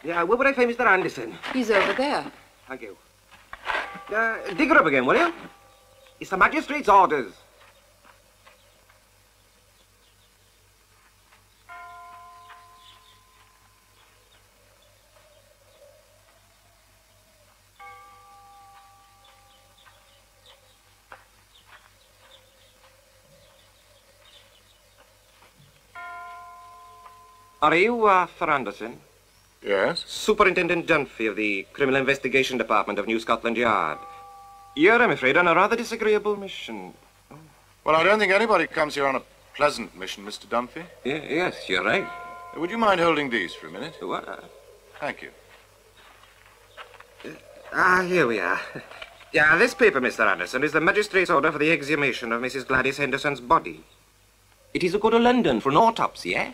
Yeah, where would I find Mr. Anderson? He's over there. Thank you. Dig her up again, will you? It's the magistrate's orders. Are you Arthur Anderson? Yes? Superintendent Dunphy of the Criminal Investigation Department of New Scotland Yard. You're, I'm afraid, on a rather disagreeable mission. Well, I don't think anybody comes here on a pleasant mission, Mr. Dunphy. Yes, you're right. Would you mind holding these for a minute? What? Thank you. Here we are. Yeah, this paper, Mr. Anderson, is the magistrate's order for the exhumation of Mrs. Gladys Henderson's body. It is to go to London for an autopsy, eh?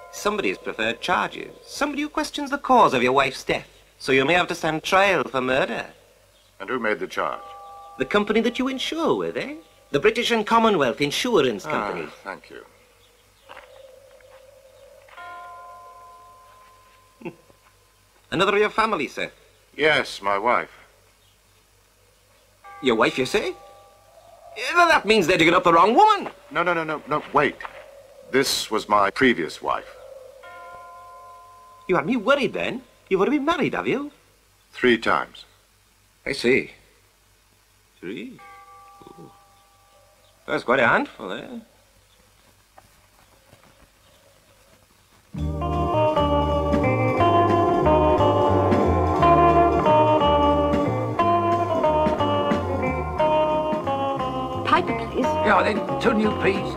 Somebody has preferred charges. Somebody who questions the cause of your wife's death. So you may have to stand trial for murder. And who made the charge? The company that you insure with, eh? The British and Commonwealth Insurance Company. Thank you. Another of your family, sir? Yes, my wife. Your wife, you say? Well, that means they're digging up the wrong woman. No, wait. This was my previous wife. You had me worried then. You've already been married, have you? 3 times. I see. 3? Ooh. That's quite a handful, eh? Piper, please. Yeah, then 2 new peas.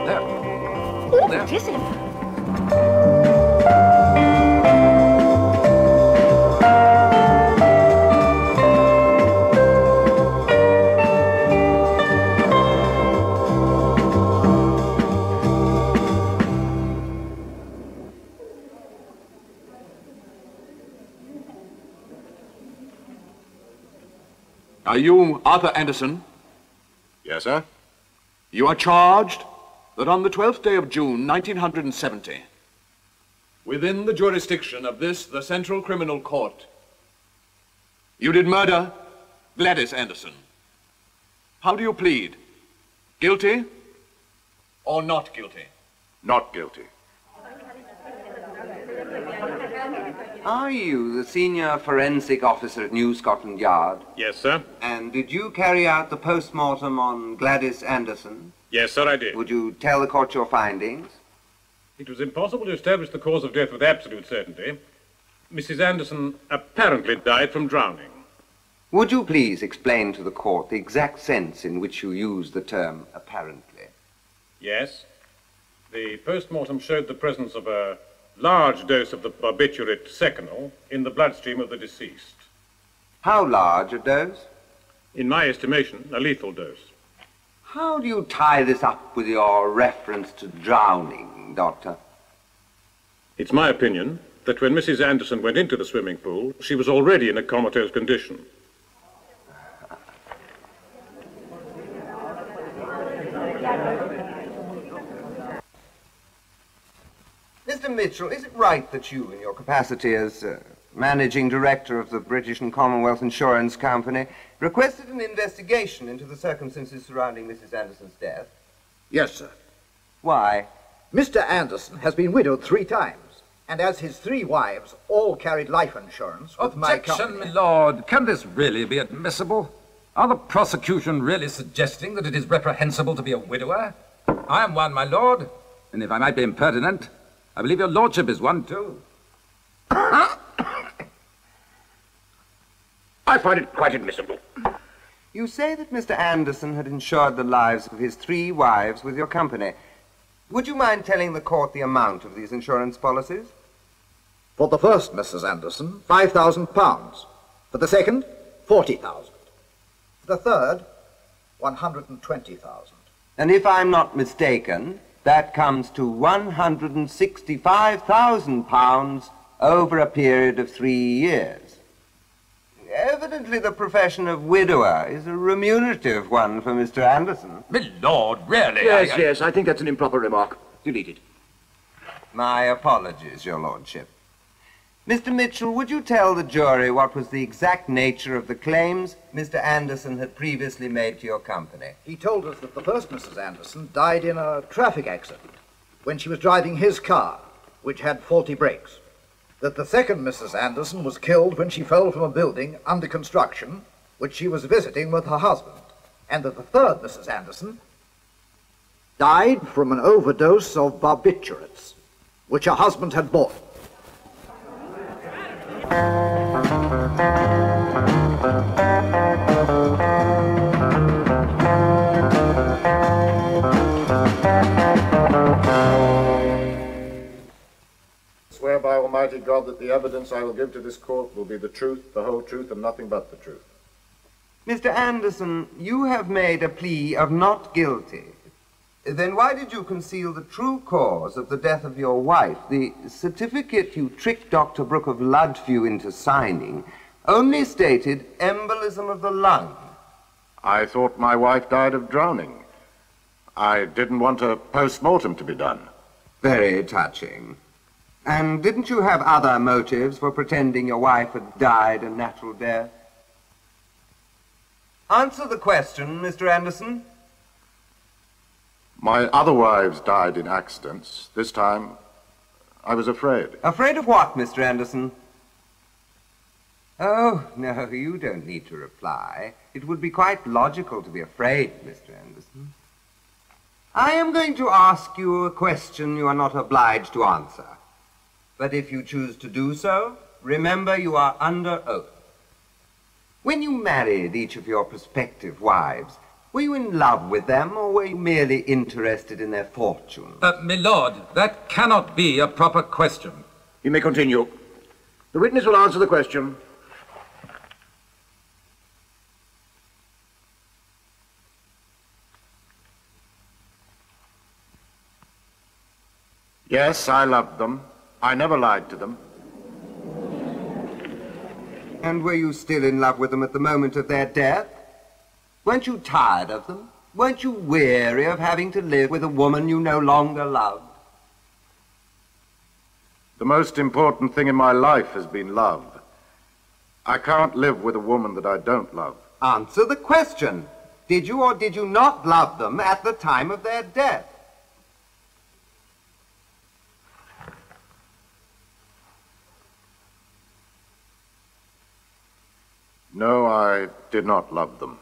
There. Oh, There. what is it? Are you Arthur Anderson? Yes, sir? You are charged that on the 12th day of June, 1970, within the jurisdiction of this, the Central Criminal Court, you did murder Gladys Anderson. How do you plead? Guilty or not guilty? Not guilty. Are you the senior forensic officer at New Scotland Yard? Yes, sir. And did you carry out the post-mortem on Gladys Anderson? Yes, sir, I did. Would you tell the court your findings? It was impossible to establish the cause of death with absolute certainty. Mrs. Anderson apparently died from drowning. Would you please explain to the court the exact sense in which you use the term apparently? Yes. The post-mortem showed the presence of a large dose of the barbiturate seconal in the bloodstream of the deceased. How large a dose? In my estimation, a lethal dose. How do you tie this up with your reference to drowning, Doctor? It's my opinion that when Mrs. Anderson went into the swimming pool, she was already in a comatose condition. Mr. Mitchell, is it right that you, in your capacity as managing director of the British and Commonwealth Insurance Company, requested an investigation into the circumstances surrounding Mrs. Anderson's death? Yes, sir. Why? Mr. Anderson has been widowed 3 times, and as his 3 wives all carried life insurance with my Objection, company... my lord. Can this really be admissible? Are the prosecution really suggesting that it is reprehensible to be a widower? I am one, my lord, and if I might be impertinent, I believe your lordship is one, too. I find it quite admissible. You say that Mr. Anderson had insured the lives of his 3 wives with your company. Would you mind telling the court the amount of these insurance policies? For the first Mrs. Anderson, £5,000. For the second, £40,000. For the third, £120,000. And if I'm not mistaken, that comes to £165,000 over a period of 3 years. Evidently, the profession of widower is a remunerative one for Mr. Anderson. My lord, really? Yes, I think that's an improper remark. Delete it. My apologies, Your Lordship. Mr. Mitchell, would you tell the jury what was the exact nature of the claims Mr. Anderson had previously made to your company? He told us that the first Mrs. Anderson died in a traffic accident when she was driving his car, which had faulty brakes. That the second Mrs. Anderson was killed when she fell from a building under construction, which she was visiting with her husband. And that the third Mrs. Anderson died from an overdose of barbiturates, which her husband had bought. Swear by Almighty God that the evidence I will give to this court will be the truth, the whole truth, and nothing but the truth. Mr. Anderson, you have made a plea of not guilty. Then why did you conceal the true cause of the death of your wife? The certificate you tricked Dr. Brooke of Ludfew into signing only stated embolism of the lung. I thought my wife died of drowning. I didn't want a post-mortem to be done. Very touching. And didn't you have other motives for pretending your wife had died a natural death? Answer the question, Mr. Anderson. My other wives died in accidents. This time, I was afraid. Afraid of what, Mr. Anderson? Oh, no, you don't need to reply. It would be quite logical to be afraid, Mr. Anderson. I am going to ask you a question you are not obliged to answer. But if you choose to do so, remember you are under oath. When you married each of your prospective wives, were you in love with them, or were you merely interested in their fortune? My lord, that cannot be a proper question. You may continue. The witness will answer the question. Yes, I loved them. I never lied to them. And were you still in love with them at the moment of their death? Weren't you tired of them? Weren't you weary of having to live with a woman you no longer loved? The most important thing in my life has been love. I can't live with a woman that I don't love. Answer the question. Did you or did you not love them at the time of their death? No, I did not love them.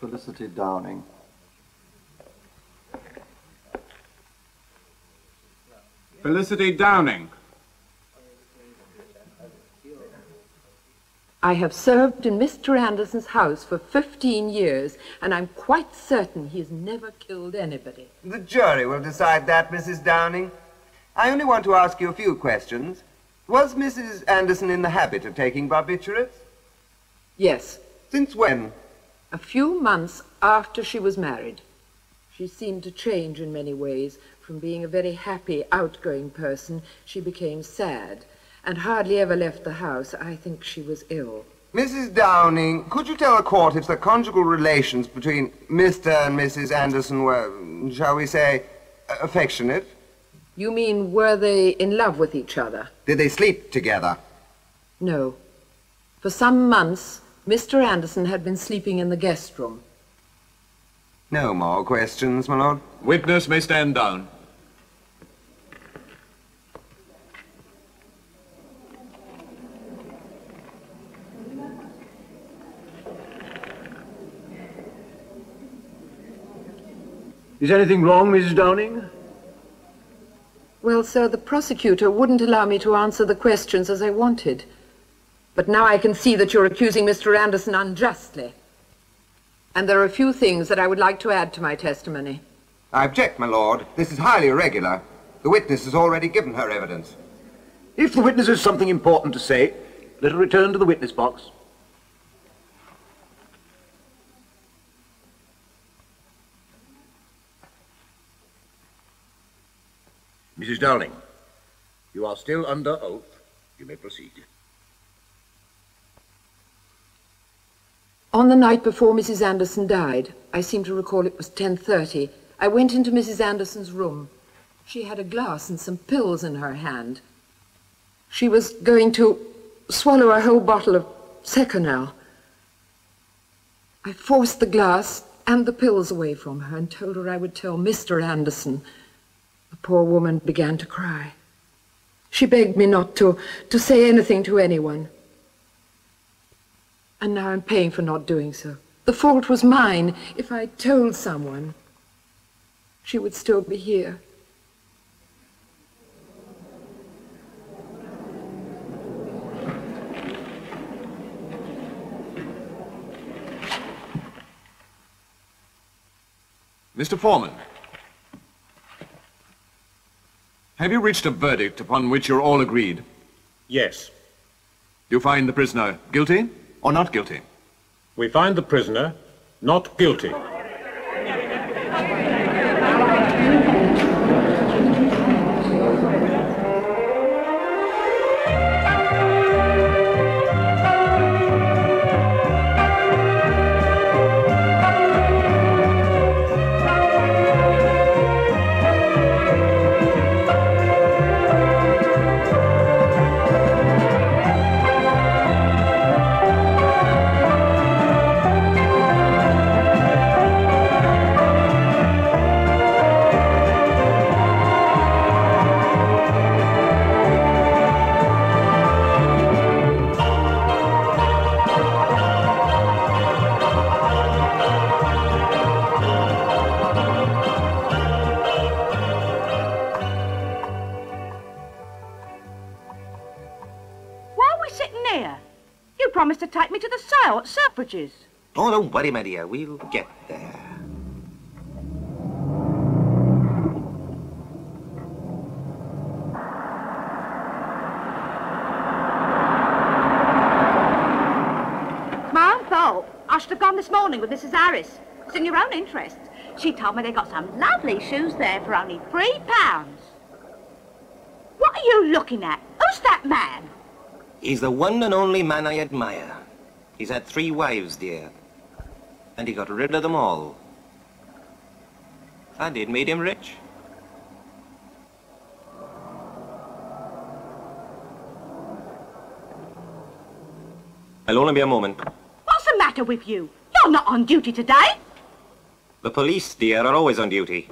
Felicity Downing. Felicity Downing. I have served in Mr. Anderson's house for 15 years, and I'm quite certain he has never killed anybody. The jury will decide that, Mrs. Downing. I only want to ask you a few questions. Was Mrs. Anderson in the habit of taking barbiturates? Yes. Since when? A few months after she was married. She seemed to change in many ways. From being a very happy, outgoing person, she became sad and hardly ever left the house. I think she was ill. Mrs. Downing, could you tell the court if the conjugal relations between Mr. and Mrs. Anderson were, shall we say, affectionate? You mean, were they in love with each other? Did they sleep together? No. For some months, Mr. Anderson had been sleeping in the guest room. No more questions, my lord. Witness may stand down. Is anything wrong, Mrs. Downing? Well, sir, the prosecutor wouldn't allow me to answer the questions as I wanted. But now I can see that you're accusing Mr. Anderson unjustly. And there are a few things that I would like to add to my testimony. I object, my lord. This is highly irregular. The witness has already given her evidence. If the witness has something important to say, let her return to the witness box. Mrs. Downing, you are still under oath. You may proceed. On the night before Mrs. Anderson died, I seem to recall it was 10:30, I went into Mrs. Anderson's room. She had a glass and some pills in her hand. She was going to swallow a whole bottle of Seconal. I forced the glass and the pills away from her and told her I would tell Mr. Anderson. The poor woman began to cry. She begged me not to say anything to anyone. And now I'm paying for not doing so. The fault was mine. If I'd told someone, she would still be here. Mr. Foreman, have you reached a verdict upon which you're all agreed? Yes. Do you find the prisoner guilty or not guilty? We find the prisoner not guilty. To take me to the sale at Selfridge's. Oh, don't worry, my dear. We'll get there. It's my own fault. I should have gone this morning with Mrs. Harris. It's in your own interest. She told me they got some lovely shoes there for only £3. What are you looking at? Who's that man? He's the one and only man I admire. He's had 3 wives, dear. And he got rid of them all. And it made him rich. I'll only be a moment. What's the matter with you? You're not on duty today. The police, dear, are always on duty.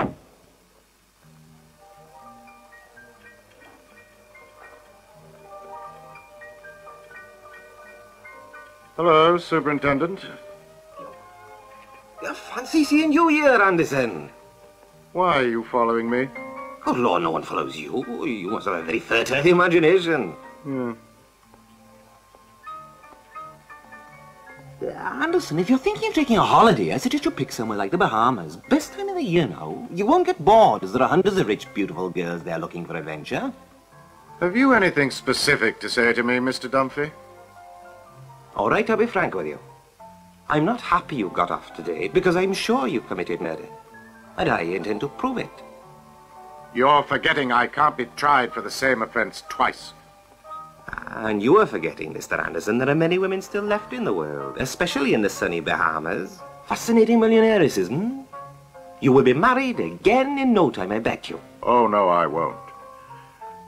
Hello, Superintendent. Fancy seeing you here, Anderson. Why are you following me? Oh, Lord, no one follows you. You must have a very fertile imagination. Yeah. Anderson, if you're thinking of taking a holiday, I suggest you pick somewhere like the Bahamas. Best time of the year now. You won't get bored, as there are hundreds of rich, beautiful girls there looking for adventure. Have you anything specific to say to me, Mr. Dunphy? All right, I'll be frank with you. I'm not happy you got off today because I'm sure you committed murder. And I intend to prove it. You're forgetting I can't be tried for the same offense twice. And you are forgetting, Mr. Anderson, there are many women still left in the world, especially in the sunny Bahamas. Fascinating millionairesses, hmm? You will be married again in no time, I bet you. Oh, no, I won't.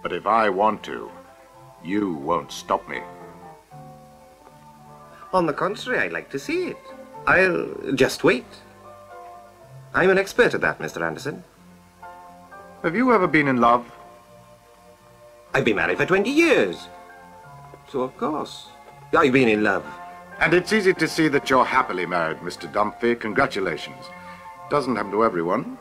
But if I want to, you won't stop me. On the contrary, I'd like to see it. I'll just wait. I'm an expert at that, Mr. Anderson. Have you ever been in love? I've been married for 20 years. So, of course, I've been in love. And it's easy to see that you're happily married, Mr. Dunphy. Congratulations. Doesn't happen to everyone.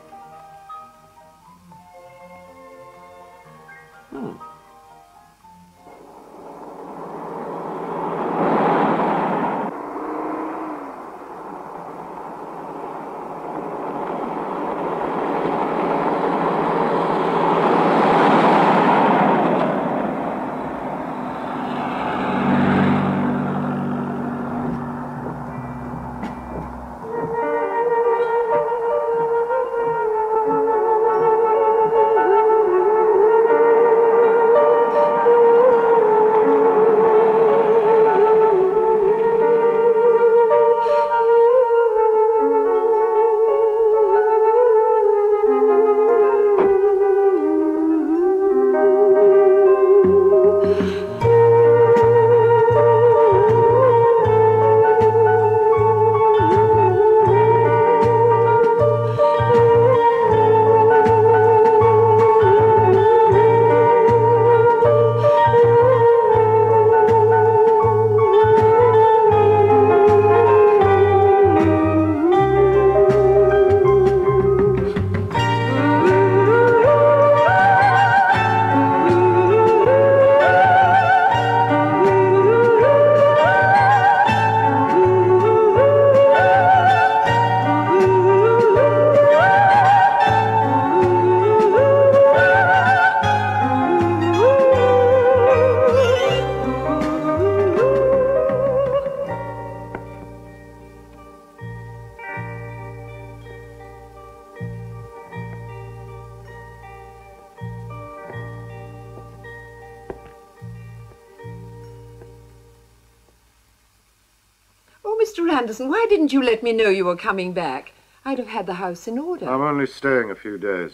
Mr. Anderson, why didn't you let me know you were coming back? I'd have had the house in order. I'm only staying a few days.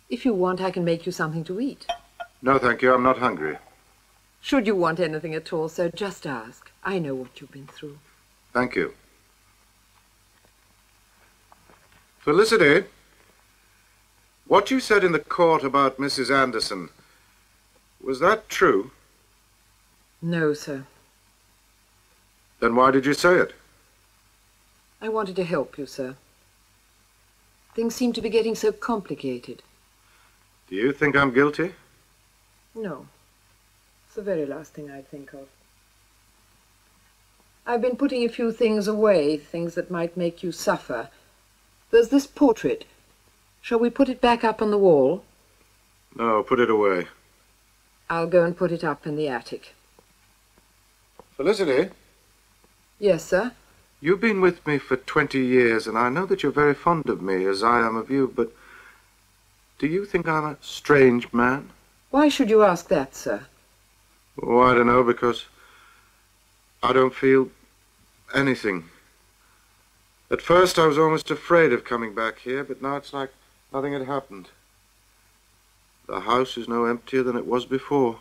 If you want, I can make you something to eat. No, thank you. I'm not hungry. Should you want anything at all, sir, just ask. I know what you've been through. Thank you. Felicity, what you said in the court about Mrs. Anderson, was that true? No, sir. Then why did you say it? I wanted to help you, sir. Things seem to be getting so complicated. Do you think I'm guilty? No. It's the very last thing I'd think of. I've been putting a few things away, things that might make you suffer. There's this portrait. Shall we put it back up on the wall? No, put it away. I'll go and put it up in the attic. Felicity? Yes, sir? You've been with me for 20 years, and I know that you're very fond of me, as I am of you, but do you think I'm a strange man? Why should you ask that, sir? Oh, I don't know, because I don't feel anything. At first I was almost afraid of coming back here, but now it's like nothing had happened. The house is no emptier than it was before.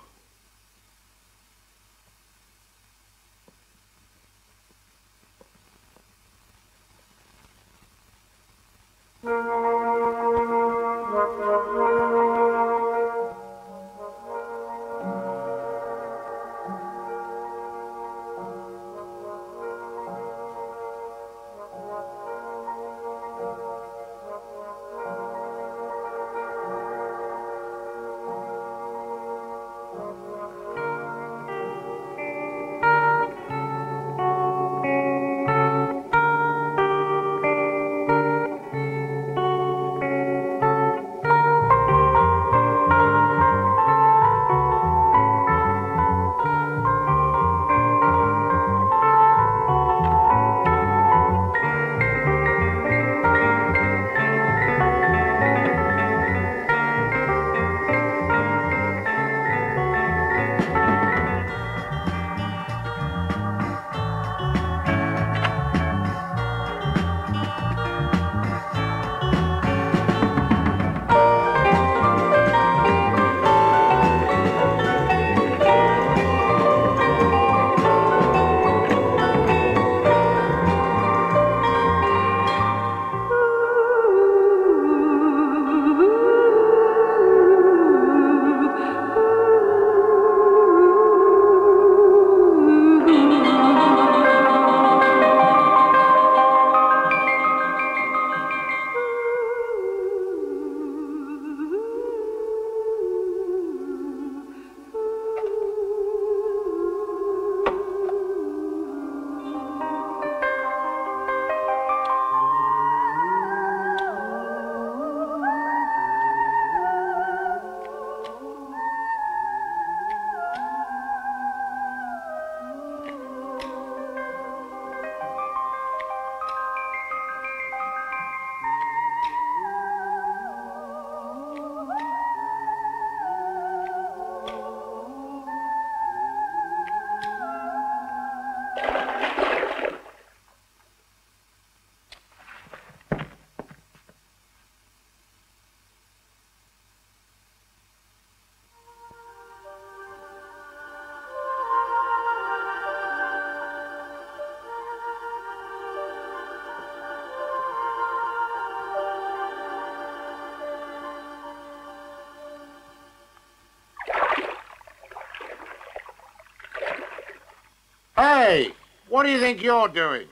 Hey, what do you think you're doing?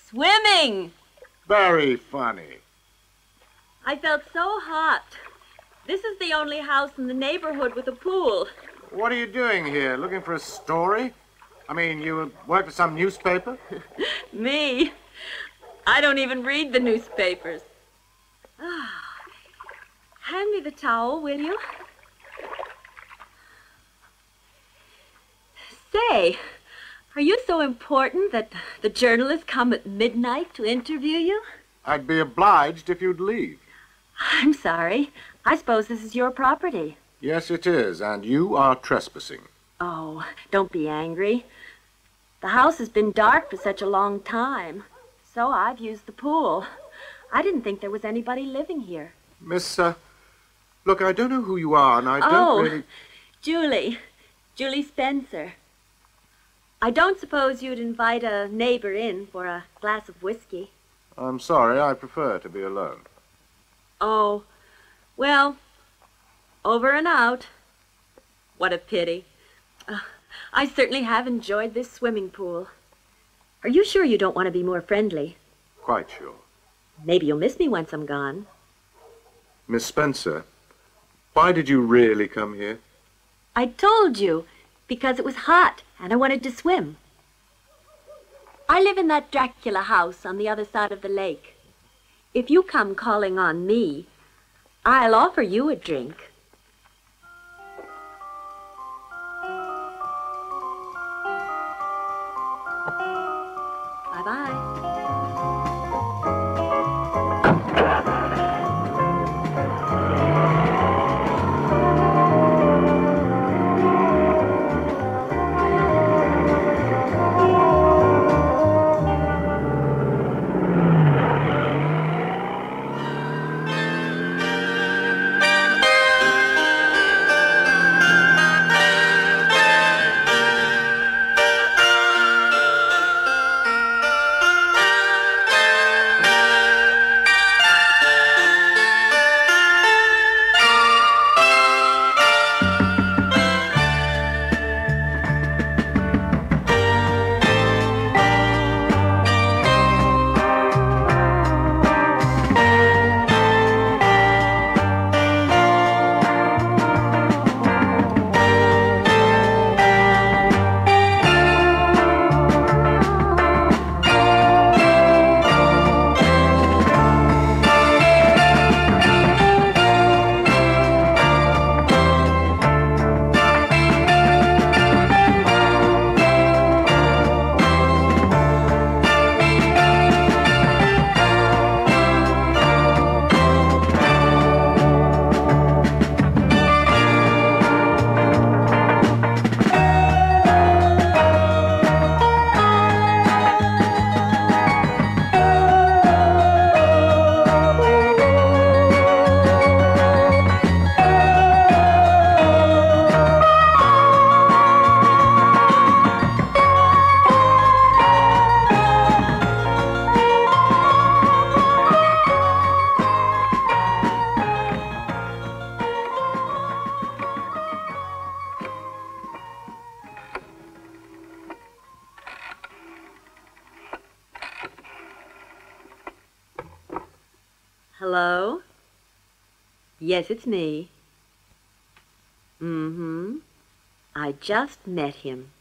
Swimming. Very funny. I felt so hot. This is the only house in the neighborhood with a pool. What are you doing here? Looking for a story? I mean, you work for some newspaper? Me? I don't even read the newspapers. Hand me the towel, will you? Say, are you so important that the journalists come at midnight to interview you? I'd be obliged if you'd leave. I'm sorry. I suppose this is your property. Yes, it is, and you are trespassing. Oh, don't be angry. The house has been dark for such a long time, so I've used the pool. I didn't think there was anybody living here. Miss, look, I don't know who you are, and I don't really... Julie Spencer. I don't suppose you'd invite a neighbor in for a glass of whiskey. I'm sorry, I prefer to be alone. Oh, well, over and out. What a pity. I certainly have enjoyed this swimming pool. Are you sure you don't want to be more friendly? Quite sure. Maybe you'll miss me once I'm gone. Miss Spencer, why did you really come here? I told you, because it was hot and I wanted to swim. I live in that Dracula house on the other side of the lake. If you come calling on me, I'll offer you a drink. Bye-bye. Hello? Yes, it's me. Mm-hmm. I just met him.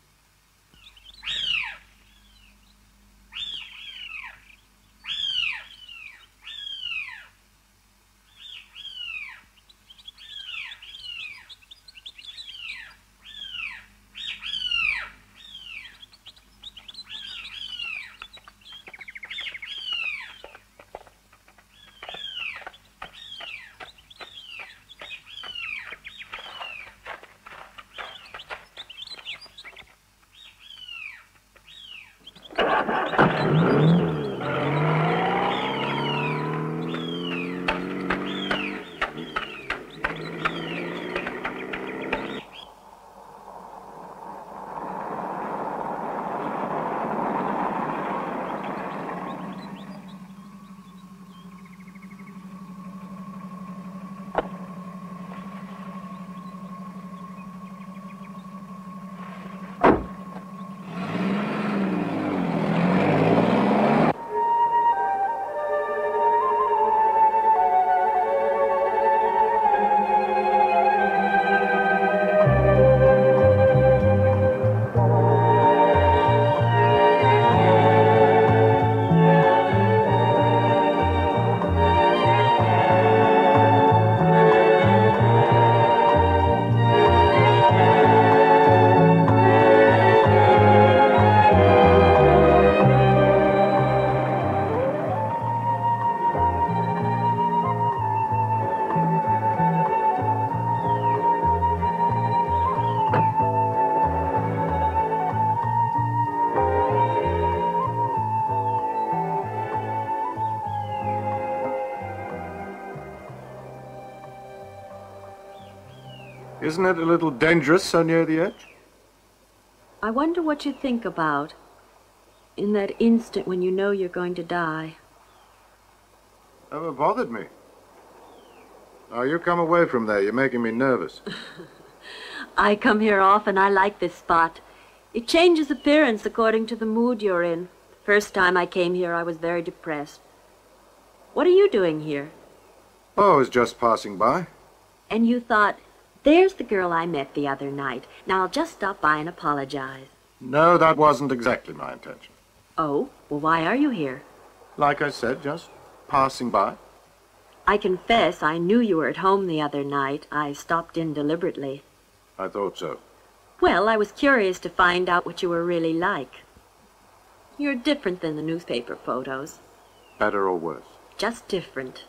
Isn't it a little dangerous so near the edge? I wonder what you think about in that instant when you know you're going to die. Never bothered me. Now, you come away from there. You're making me nervous. I come here often. I like this spot. It changes appearance according to the mood you're in. The first time I came here, I was very depressed. What are you doing here? Oh, I was just passing by. And you thought, there's the girl I met the other night. Now I'll just stop by and apologize. No, that wasn't exactly my intention. Oh, well, why are you here? Like I said, just passing by. I confess I knew you were at home the other night. I stopped in deliberately. I thought so. Well, I was curious to find out what you were really like. You're different than the newspaper photos. Better or worse? Just different.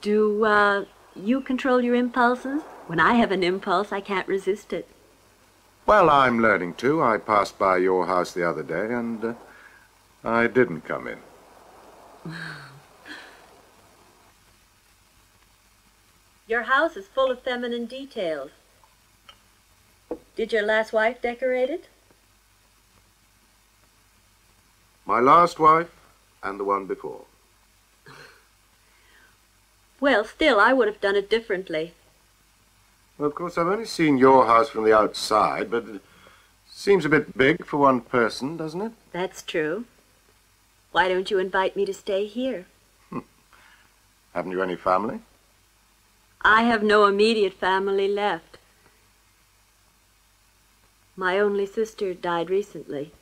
Do, you control your impulses? When I have an impulse, I can't resist it. Well, I'm learning to. I passed by your house the other day, and I didn't come in. Your house is full of feminine details. Did your last wife decorate it? My last wife and the one before. Well, still, I would have done it differently. Well, of course, I've only seen your house from the outside, but it seems a bit big for one person, doesn't it? That's true. Why don't you invite me to stay here? Haven't you any family? I have no immediate family left. My only sister died recently.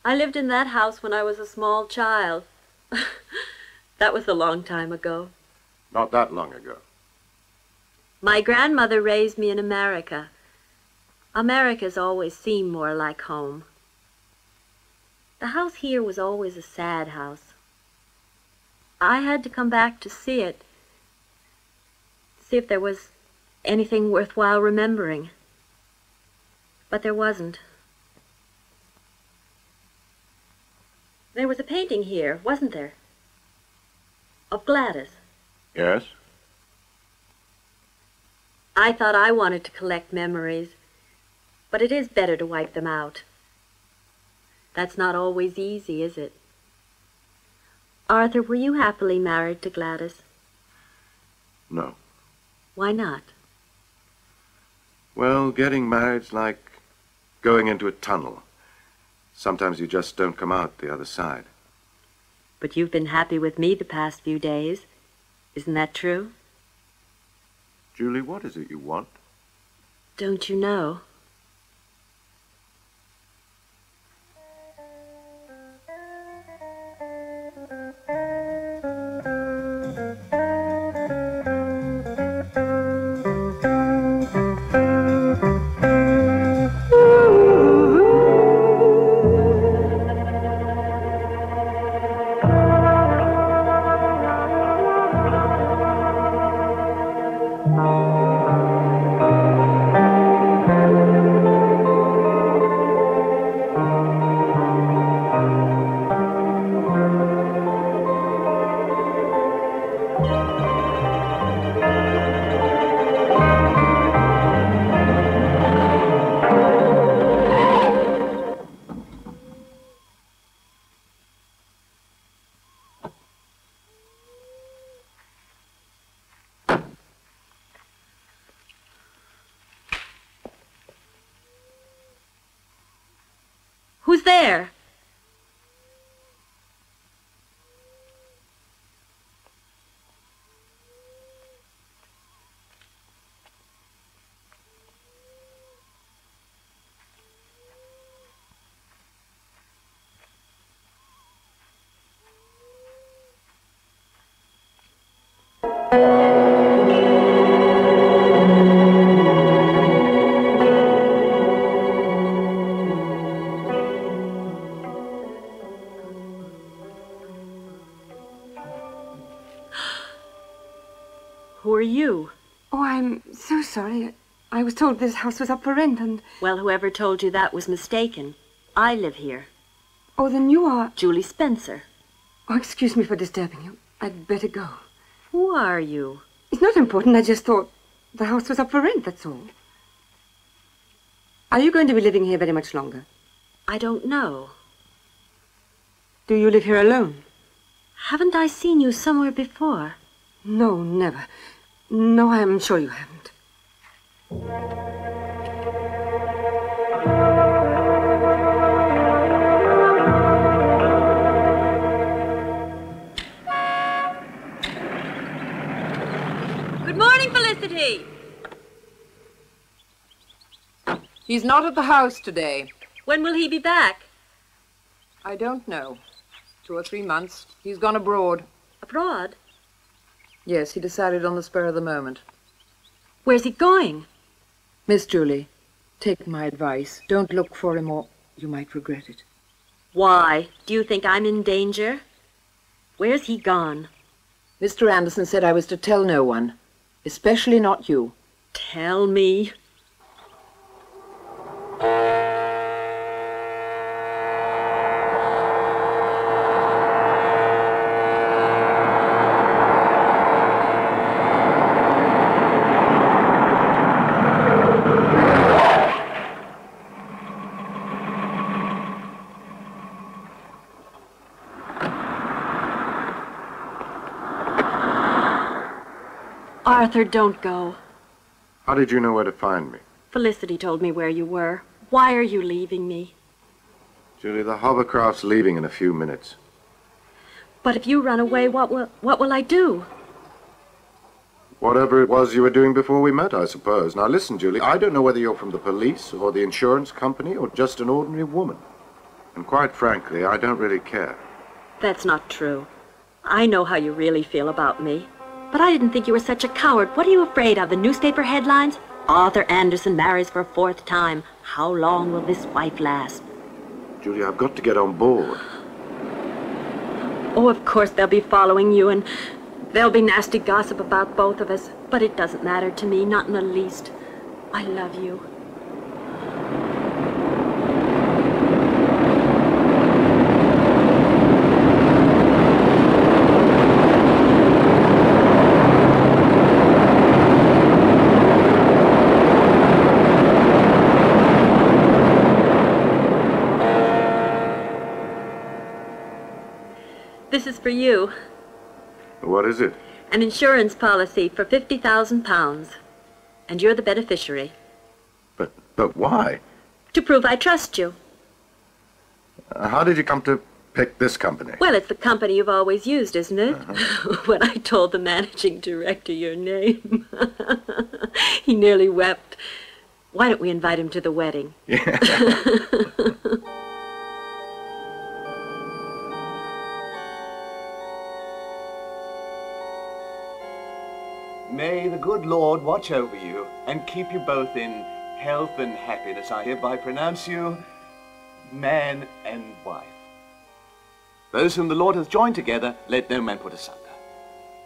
I lived in that house when I was a small child. That was a long time ago. Not that long ago. My grandmother raised me in America. America's always seemed more like home. The house here was always a sad house. I had to come back to see it, see if there was anything worthwhile remembering. But there wasn't. There was a painting here, wasn't there? Of Gladys. Yes? I thought I wanted to collect memories, but it is better to wipe them out. That's not always easy, is it? Arthur, were you happily married to Gladys? No. Why not? Well, getting married's like going into a tunnel. Sometimes you just don't come out the other side. But you've been happy with me the past few days. Isn't that true? Julie, what is it you want? Don't you know? Who's there? Who are you? Oh, I'm so sorry. I was told this house was up for rent and... Well, whoever told you that was mistaken. I live here. Oh, then you are... Julie Spencer. Oh, excuse me for disturbing you. I'd better go. Who are you? It's not important. I just thought the house was up for rent, that's all. Are you going to be living here very much longer? I don't know. Do you live here alone? Haven't I seen you somewhere before? No, never. No, I'm sure you haven't. Good morning, Felicity. He's not at the house today. When will he be back? I don't know. 2 or 3 months. He's gone abroad. Abroad? Yes, he decided on the spur of the moment. Where's he going? Miss Julie, take my advice. Don't look for him or you might regret it. Why? Do you think I'm in danger? Where's he gone? Mr. Anderson said I was to tell no one, especially not you. Tell me. Arthur, don't go. How did you know where to find me? Felicity told me where you were. Why are you leaving me? Julie, the hovercraft's leaving in a few minutes. But if you run away, what will I do? Whatever it was you were doing before we met, I suppose. Now listen, Julie, I don't know whether you're from the police or the insurance company or just an ordinary woman. And quite frankly, I don't really care. That's not true. I know how you really feel about me. But I didn't think you were such a coward. What are you afraid of? The newspaper headlines? Arthur Anderson marries for a 4th time. How long will this wife last? Julie, I've got to get on board. Oh, of course they'll be following you, and there'll be nasty gossip about both of us. But it doesn't matter to me, not in the least. I love you. This is for you. What is it? An insurance policy for £50,000. And you're the beneficiary. But why? To prove I trust you. How did you come to pick this company? Well, it's the company you've always used, isn't it? When I told the managing director your name, he nearly wept. Why don't we invite him to the wedding? Yeah. May the good Lord watch over you and keep you both in health and happiness. I hereby pronounce you man and wife. Those whom the Lord hath joined together, let no man put asunder.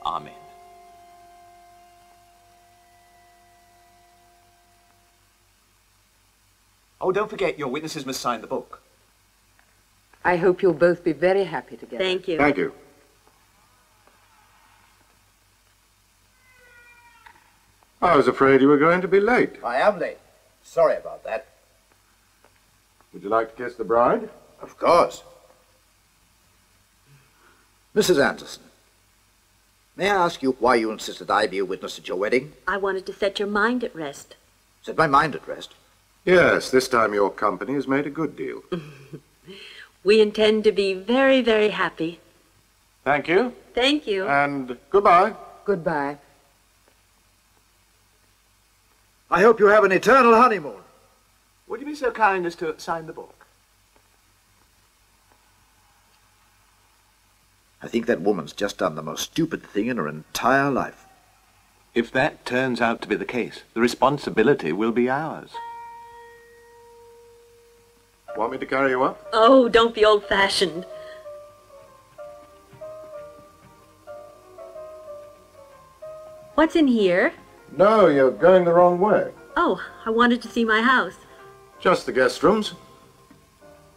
Amen. Oh, don't forget, your witnesses must sign the book. I hope you'll both be very happy together. Thank you. Thank you. I was afraid you were going to be late. I am late. Sorry about that. Would you like to kiss the bride? Of course. Mrs. Anderson, may I ask you why you insisted I be a witness at your wedding? I wanted to set your mind at rest. Set my mind at rest? Yes, this time your company has made a good deal. We intend to be very, very happy. Thank you. Thank you. And goodbye. Goodbye. I hope you have an eternal honeymoon. Would you be so kind as to sign the book? I think that woman's just done the most stupid thing in her entire life. If that turns out to be the case, the responsibility will be ours. Want me to carry you up? Oh, don't be old-fashioned. What's in here? No, you're going the wrong way. Oh, I wanted to see my house. Just the guest rooms.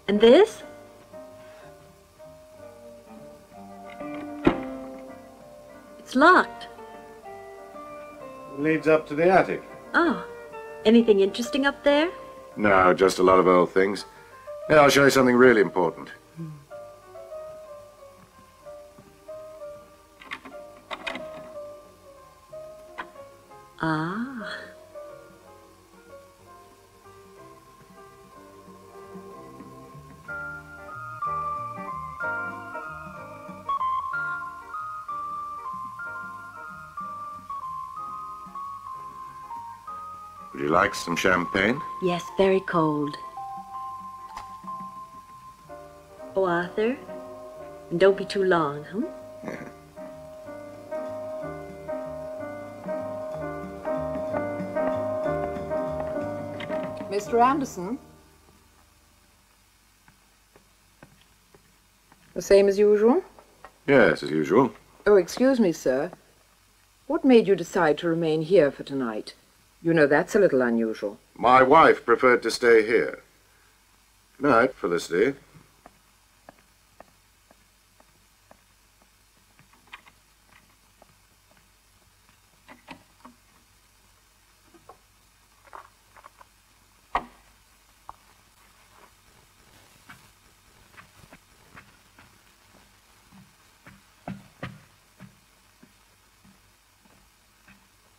And this? It's It's locked. It leads up to the attic. Oh. Anything interesting up there? No, just a lot of old things. Yeah, I'll show you something really important. Ah. Would you like some champagne? Yes, very cold. Oh, Arthur. And don't be too long, huh? Yeah. Mr. Anderson? The same as usual? Yes, as usual. Oh, excuse me, sir. What made you decide to remain here for tonight? You know, that's a little unusual. My wife preferred to stay here. Good night, Felicity.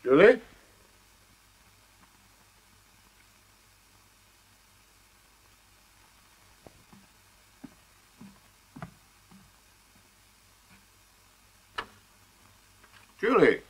Julie? Julie?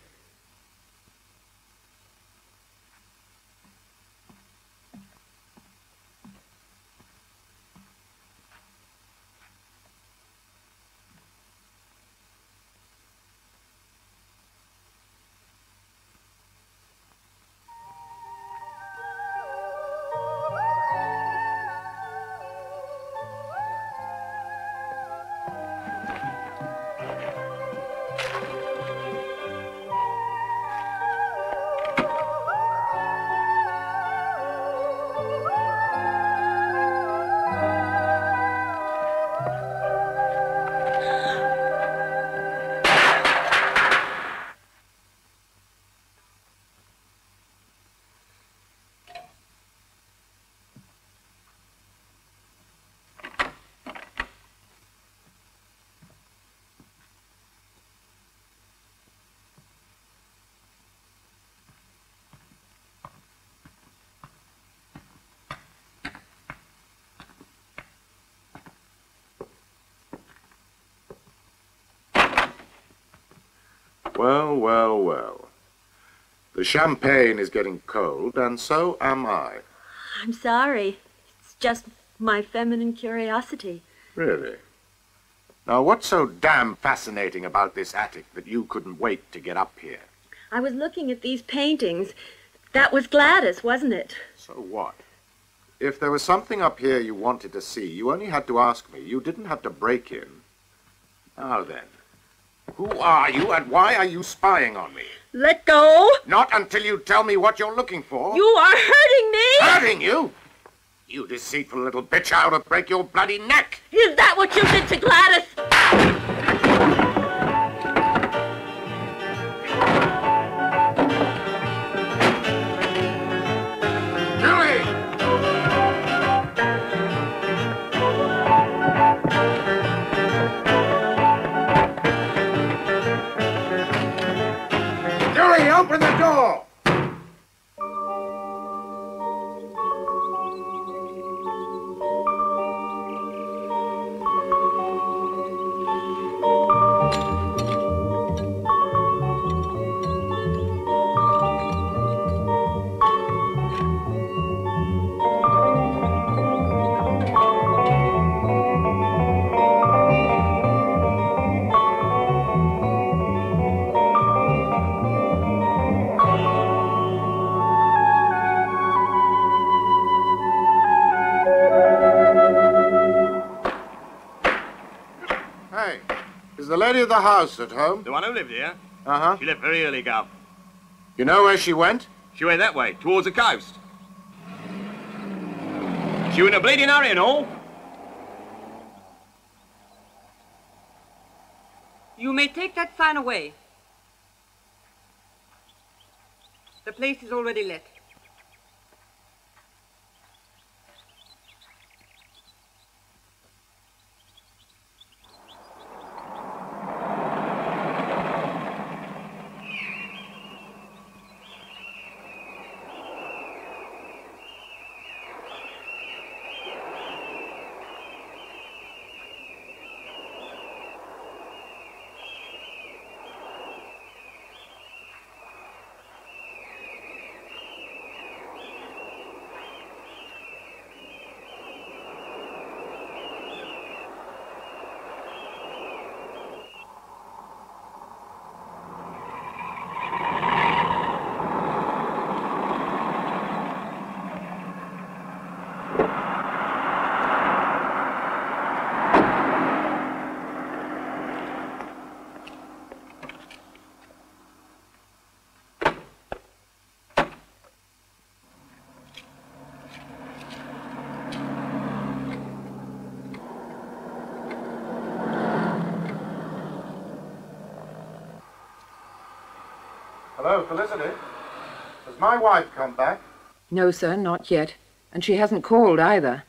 Well, well, well. The champagne is getting cold, and so am I. I'm sorry. It's just my feminine curiosity. Really? Now, what's so damn fascinating about this attic that you couldn't wait to get up here? I was looking at these paintings. That was Gladys, wasn't it? So what? If there was something up here you wanted to see, you only had to ask me. You didn't have to break in. Now then, who are you and why are you spying on me? Let go! Not until you tell me what you're looking for. You are hurting me! Hurting you? You deceitful little bitch, I ought to break your bloody neck! Is that what you did to Gladys? Open the door! Is the lady of the house at home? The one who lived here? Uh-huh. She left very early, Gov. You know where she went? She went that way, towards the coast. She was in a bleeding hurry and all. You may take that fan away. The place is already let. Hello, Felicity. Has my wife come back? No, sir, not yet. And she hasn't called either.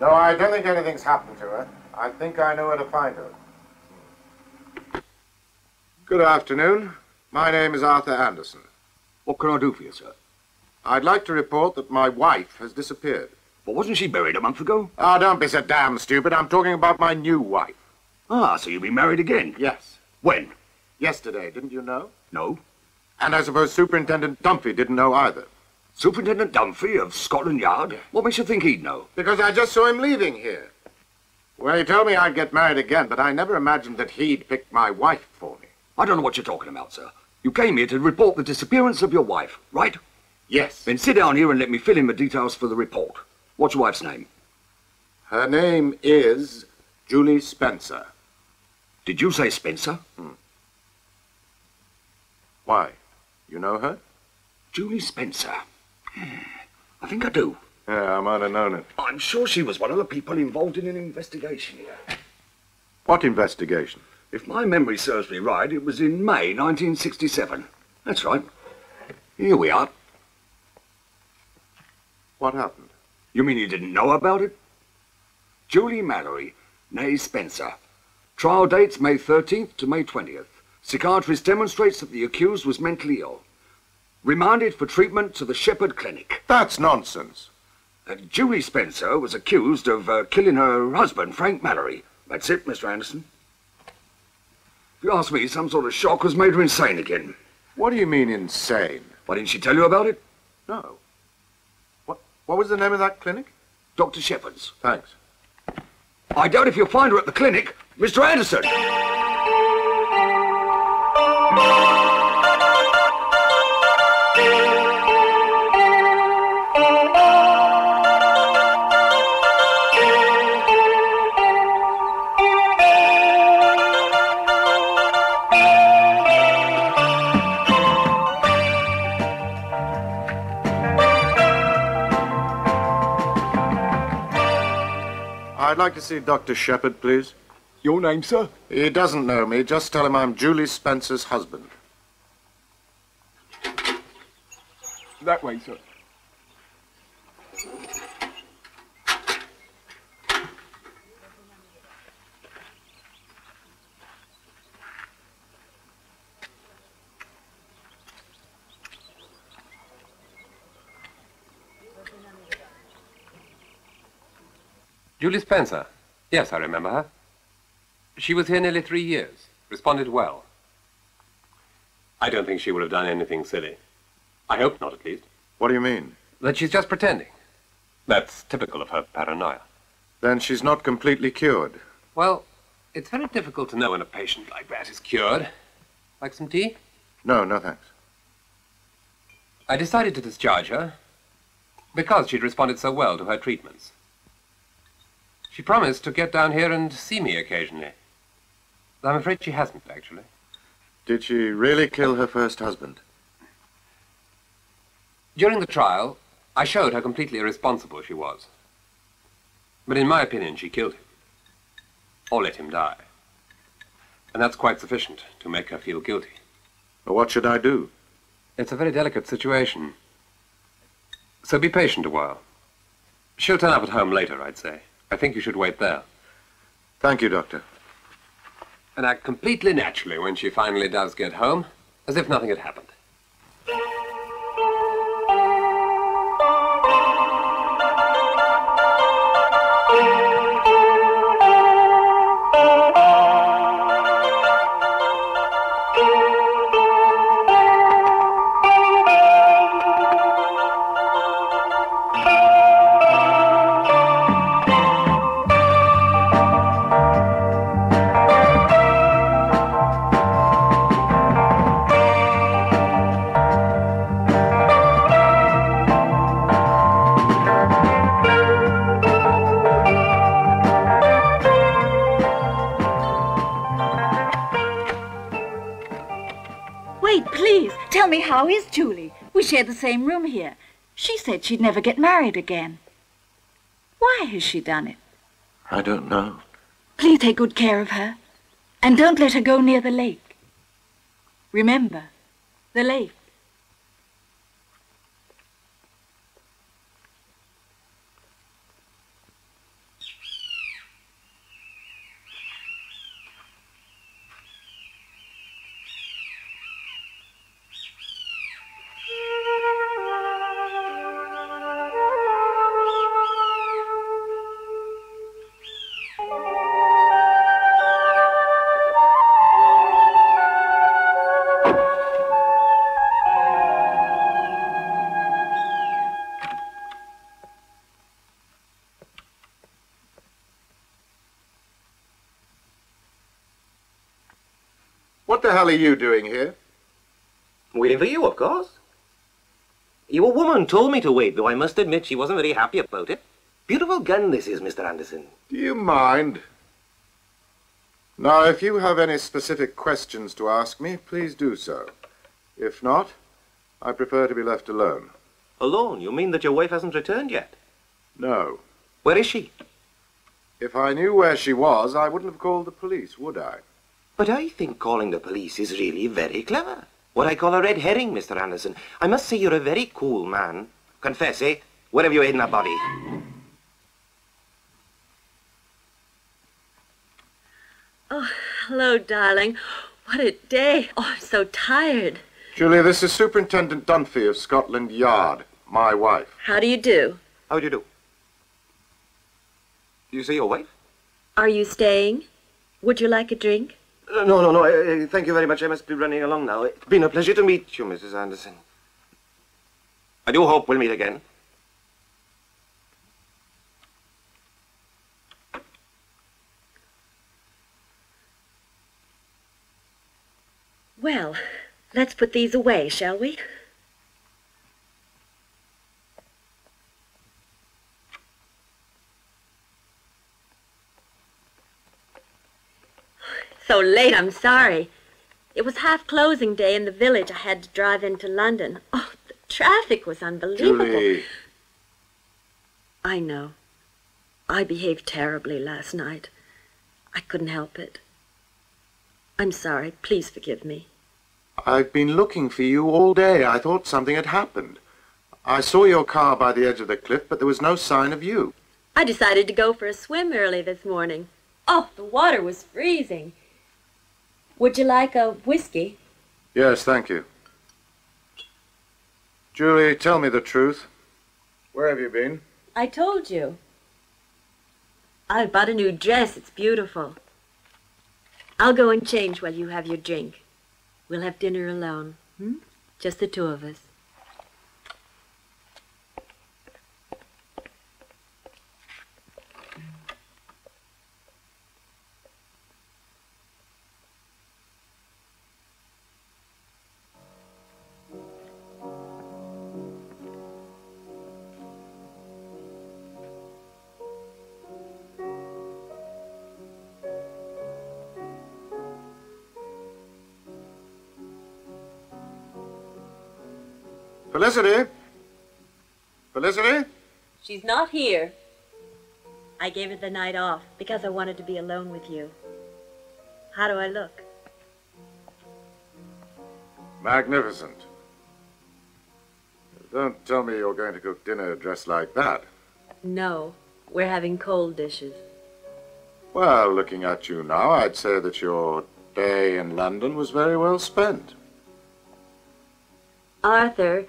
No, I don't think anything's happened to her. I think I know where to find her. Good afternoon. My name is Arthur Anderson. What can I do for you, sir? I'd like to report that my wife has disappeared. But wasn't she buried a month ago? Oh, don't be so damn stupid. I'm talking about my new wife. Ah, so you've been married again? Yes. When? Yesterday, didn't you know? No. And I suppose Superintendent Dunphy didn't know either. Superintendent Dunphy of Scotland Yard? What makes you think he'd know? Because I just saw him leaving here. Well, he told me I'd get married again, but I never imagined that he'd pick my wife for me. I don't know what you're talking about, sir. You came here to report the disappearance of your wife, right? Yes. Then sit down here and let me fill in the details for the report. What's your wife's name? Her name is Julie Spencer. Did you say Spencer? Why? You know her? Julie Spencer. I think I do. Yeah, I might have known it. I'm sure she was one of the people involved in an investigation here. What investigation? If my memory serves me right, it was in May 1967. That's right. Here we are. What happened? You mean you didn't know about it? Julie Mallory, née Spencer. Trial dates May 13th to May 20th. Psychiatrist demonstrates that the accused was mentally ill. Remanded for treatment to the Shepherd Clinic. That's nonsense. Julie Spencer was accused of killing her husband, Frank Mallory. That's it, Mr. Anderson. If you ask me, some sort of shock has made her insane again. What do you mean, insane? Why didn't she tell you about it? No. What was the name of that clinic? Dr. Shepherd's. Thanks. I doubt if you'll find her at the clinic, Mr. Anderson. I'd like to see Dr. Shepherd, please. Your name, sir? He doesn't know me. Just tell him I'm Julie Spencer's husband. That way, sir. Julie Spencer. Yes, I remember her. She was here nearly 3 years. Responded well. I don't think she would have done anything silly. I hope not, at least. What do you mean? That she's just pretending. That's typical of her paranoia. Then she's not completely cured. Well, it's very difficult to know when a patient like that is cured. Like some tea? No, no thanks. I decided to discharge her because she'd responded so well to her treatments. She promised to get down here and see me occasionally. I'm afraid she hasn't, actually. Did she really kill her first husband? During the trial, I showed how completely irresponsible she was. But in my opinion, she killed him. Or let him die. And that's quite sufficient to make her feel guilty. Well, what should I do? It's a very delicate situation. So be patient a while. She'll turn up at home later, I'd say. I think you should wait there. Thank you, Doctor. And act completely naturally when she finally does get home, as if nothing had happened. Wait, please. Tell me, how is Julie? We share the same room here. She said she'd never get married again. Why has she done it? I don't know. Please take good care of her. And don't let her go near the lake. Remember, the lake. What the hell are you doing here? Waiting for you, of course. Your woman told me to wait, though I must admit she wasn't very happy about it. Beautiful gun this is, Mr. Anderson. Do you mind? Now, if you have any specific questions to ask me, please do so. If not, I prefer to be left alone. Alone? You mean that your wife hasn't returned yet? No. Where is she? If I knew where she was, I wouldn't have called the police, would I? But I think calling the police is really very clever. What I call a red herring, Mr. Anderson. I must say you're a very cool man. Confess, eh? Where have you hidden her body? Oh, hello, darling. What a day. Oh, I'm so tired. Julia, this is Superintendent Dunphy of Scotland Yard, my wife. How do you do? How do you do? Do you see your wife? Are you staying? Would you like a drink? No. Thank you very much. I must be running along now. It's been a pleasure to meet you, Mrs. Anderson. I do hope we'll meet again. Well, let's put these away, shall we? So late, I'm sorry. It was half closing day in the village. I had to drive into London. Oh, the traffic was unbelievable. Julie. I know. I behaved terribly last night. I couldn't help it. I'm sorry. Please forgive me. I've been looking for you all day. I thought something had happened. I saw your car by the edge of the cliff, but there was no sign of you. I decided to go for a swim early this morning. Oh, the water was freezing. Would you like a whiskey? Yes, thank you. Julie, tell me the truth. Where have you been? I told you. I bought a new dress. It's beautiful. I'll go and change while you have your drink. We'll have dinner alone. Just the two of us. Felicity? Felicity? She's not here. I gave her the night off because I wanted to be alone with you. How do I look? Magnificent. Don't tell me you're going to cook dinner dressed like that. No, we're having cold dishes. Well, looking at you now, I'd say that your day in London was very well spent. Arthur,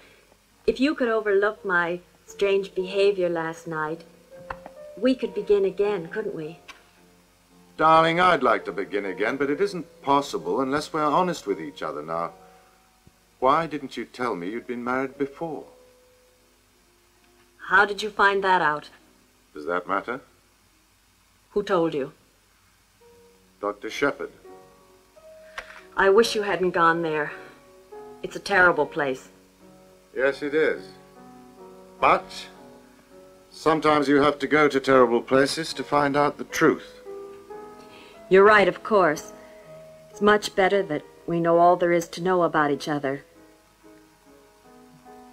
if you could overlook my strange behavior last night, we could begin again, couldn't we? Darling, I'd like to begin again, but it isn't possible unless we're honest with each other now. Why didn't you tell me you'd been married before? How did you find that out? Does that matter? Who told you? Dr. Shepherd. I wish you hadn't gone there. It's a terrible place. Yes, it is. But sometimes you have to go to terrible places to find out the truth. You're right, of course. It's much better that we know all there is to know about each other.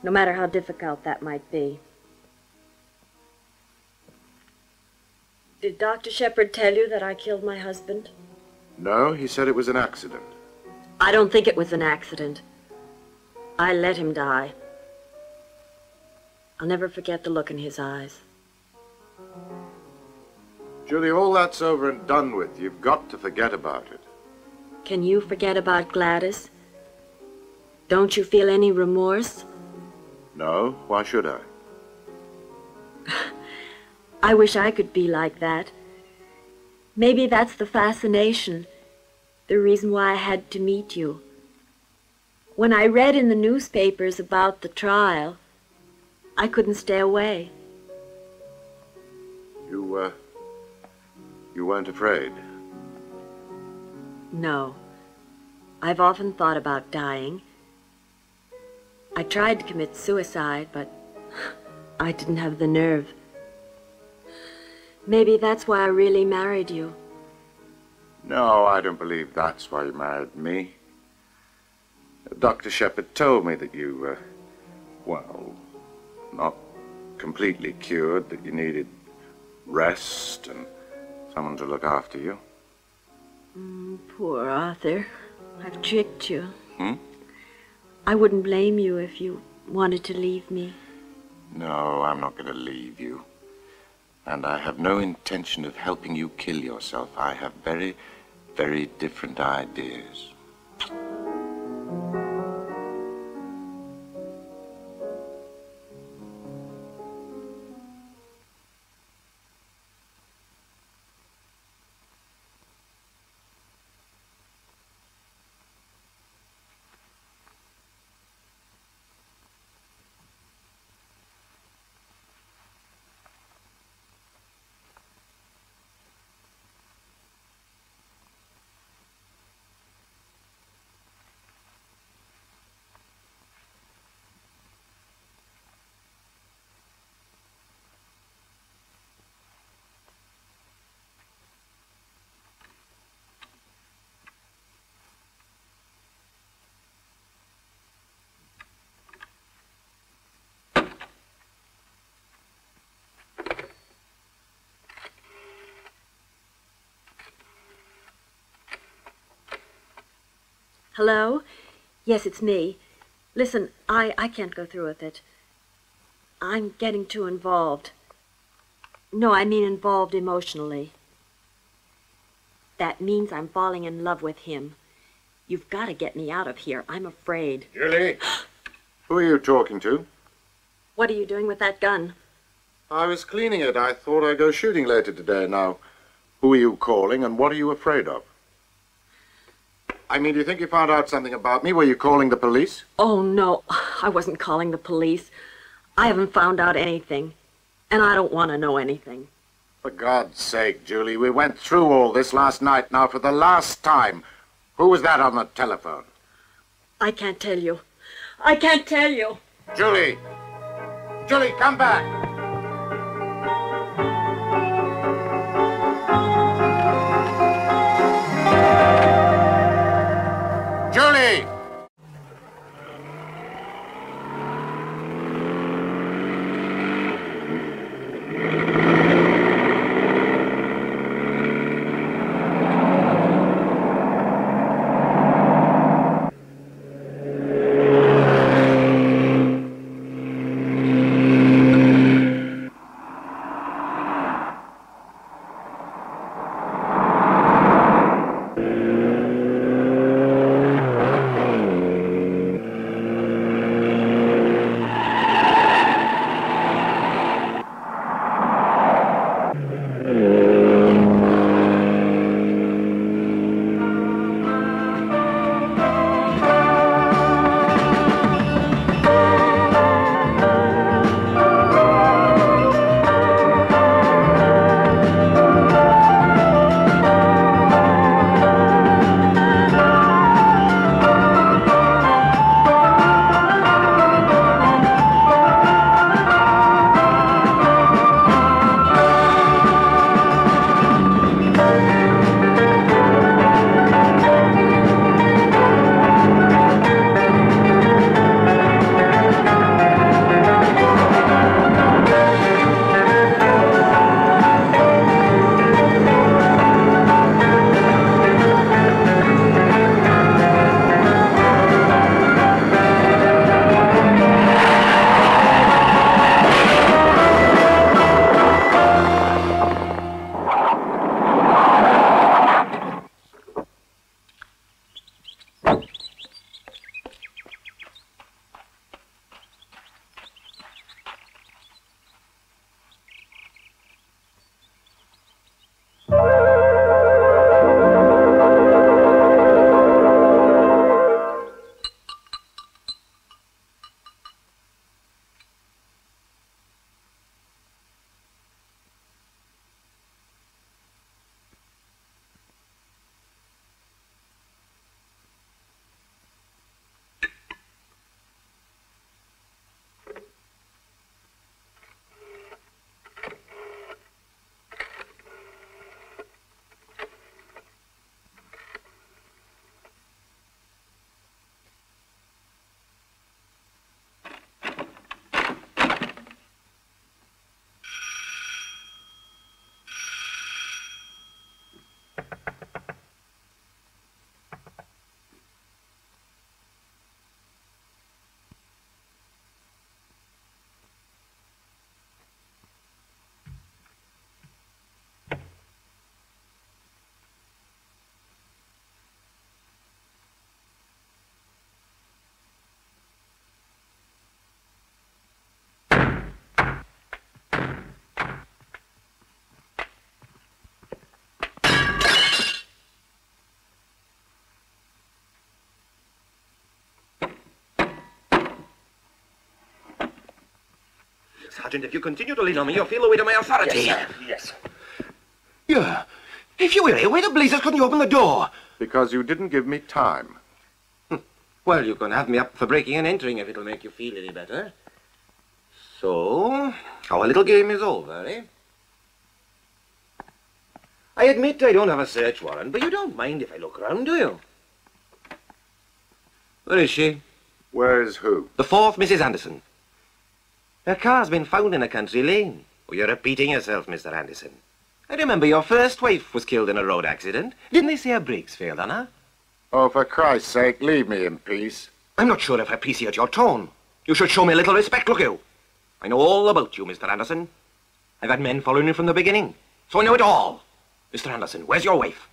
No matter how difficult that might be. Did Dr. Shepherd tell you that I killed my husband? No, he said it was an accident. I don't think it was an accident. I let him die. I'll never forget the look in his eyes. Julie, all that's over and done with. You've got to forget about it. Can you forget about Gladys? Don't you feel any remorse? No, why should I? I wish I could be like that. Maybe that's the fascination, the reason why I had to meet you. When I read in the newspapers about the trial, I couldn't stay away. You weren't afraid? No. I've often thought about dying. I tried to commit suicide, but I didn't have the nerve. Maybe that's why I really married you. No, I don't believe that's why you married me. Dr. Shepherd told me that you, well, not completely cured, that you needed rest and someone to look after you. Poor Arthur. I've tricked you. Hmm? I wouldn't blame you if you wanted to leave me. No, I'm not going to leave you. And I have no intention of helping you kill yourself. I have very, very different ideas. Hello? Yes, it's me. Listen, I can't go through with it. I'm getting too involved. No, I mean involved emotionally. That means I'm falling in love with him. You've got to get me out of here. I'm afraid. Julie! Who are you talking to? What are you doing with that gun? I was cleaning it. I thought I'd go shooting later today. Now, who are you calling and what are you afraid of? I mean, do you think you found out something about me? Were you calling the police? Oh, no. I wasn't calling the police. I haven't found out anything. And I don't want to know anything. For God's sake, Julie, we went through all this last night. Now, for the last time, who was that on the telephone? I can't tell you. I can't tell you. Julie! Julie, come back! Julie! Sergeant, if you continue to lean on me, you'll feel the weight of my authority. Yes, sir. Yes. Yeah. If you were here, why the blazes couldn't you open the door? Because you didn't give me time. Well, you can have me up for breaking and entering if it'll make you feel any better. So, our little game is over, eh? I admit I don't have a search warrant, but you don't mind if I look around, do you? Where is she? Where is who? The fourth Mrs. Anderson. Her car's been found in a country lane. Oh, you're repeating yourself, Mr. Anderson. I remember your first wife was killed in a road accident. Didn't they say her brakes failed on her? Oh, for Christ's sake, leave me in peace. I'm not sure if I appreciate your tone. You should show me a little respect, look you. I know all about you, Mr. Anderson. I've had men following you from the beginning, so I know it all. Mr. Anderson, where's your wife?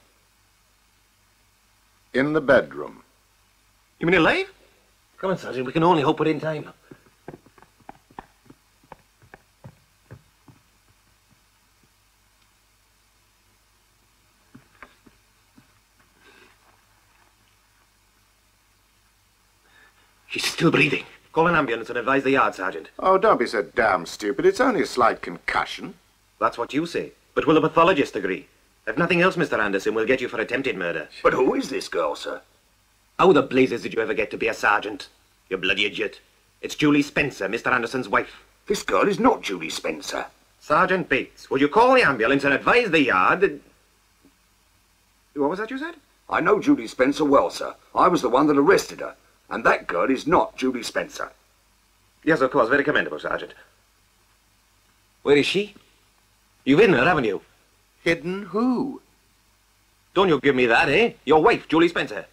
In the bedroom. You mean alive? Come on, Sergeant, we can only hope we're in time. She's still breathing. Call an ambulance and advise the yard, Sergeant. Oh, don't be so damn stupid. It's only a slight concussion. That's what you say. But will the pathologist agree? If nothing else, Mr. Anderson, we'll get you for attempted murder. But who is this girl, sir? How the blazes did you ever get to be a sergeant? You bloody idiot. It's Julie Spencer, Mr. Anderson's wife. This girl is not Julie Spencer. Sergeant Bates, would you call the ambulance and advise the yard that... What was that you said? I know Julie Spencer well, sir. I was the one that arrested her. And that girl is not Julie Spencer. Yes, of course. Very commendable, Sergeant. Where is she? You've hidden her, haven't you? Hidden who? Don't you give me that, eh? Your wife, Julie Spencer.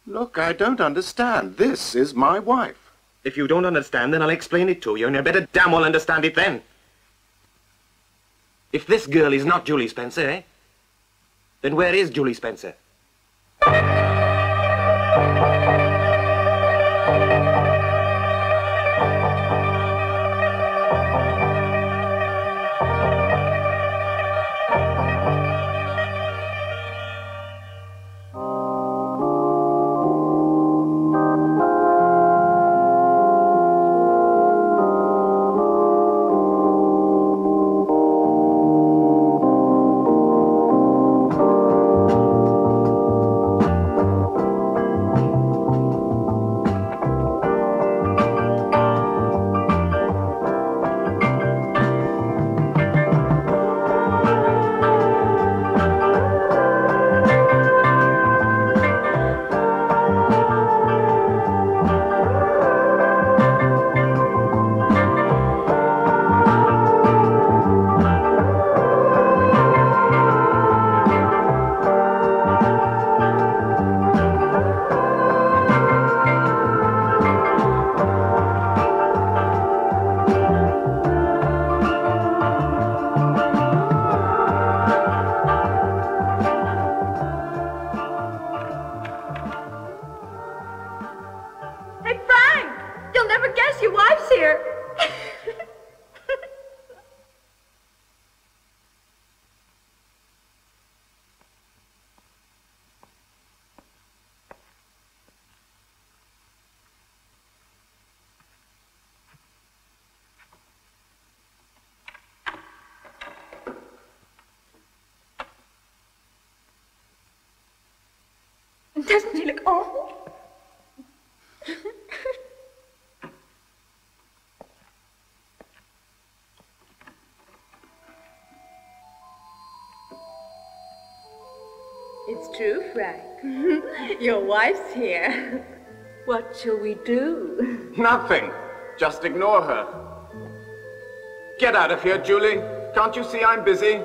Look, I don't understand. This is my wife. If you don't understand, then I'll explain it to you, and you better damn well understand it then. If this girl is not Julie Spencer, eh? Then where is Julie Spencer? Doesn't he look awful? It's true, Frank. Your wife's here. What shall we do? Nothing. Just ignore her. Get out of here, Julie. Can't you see I'm busy?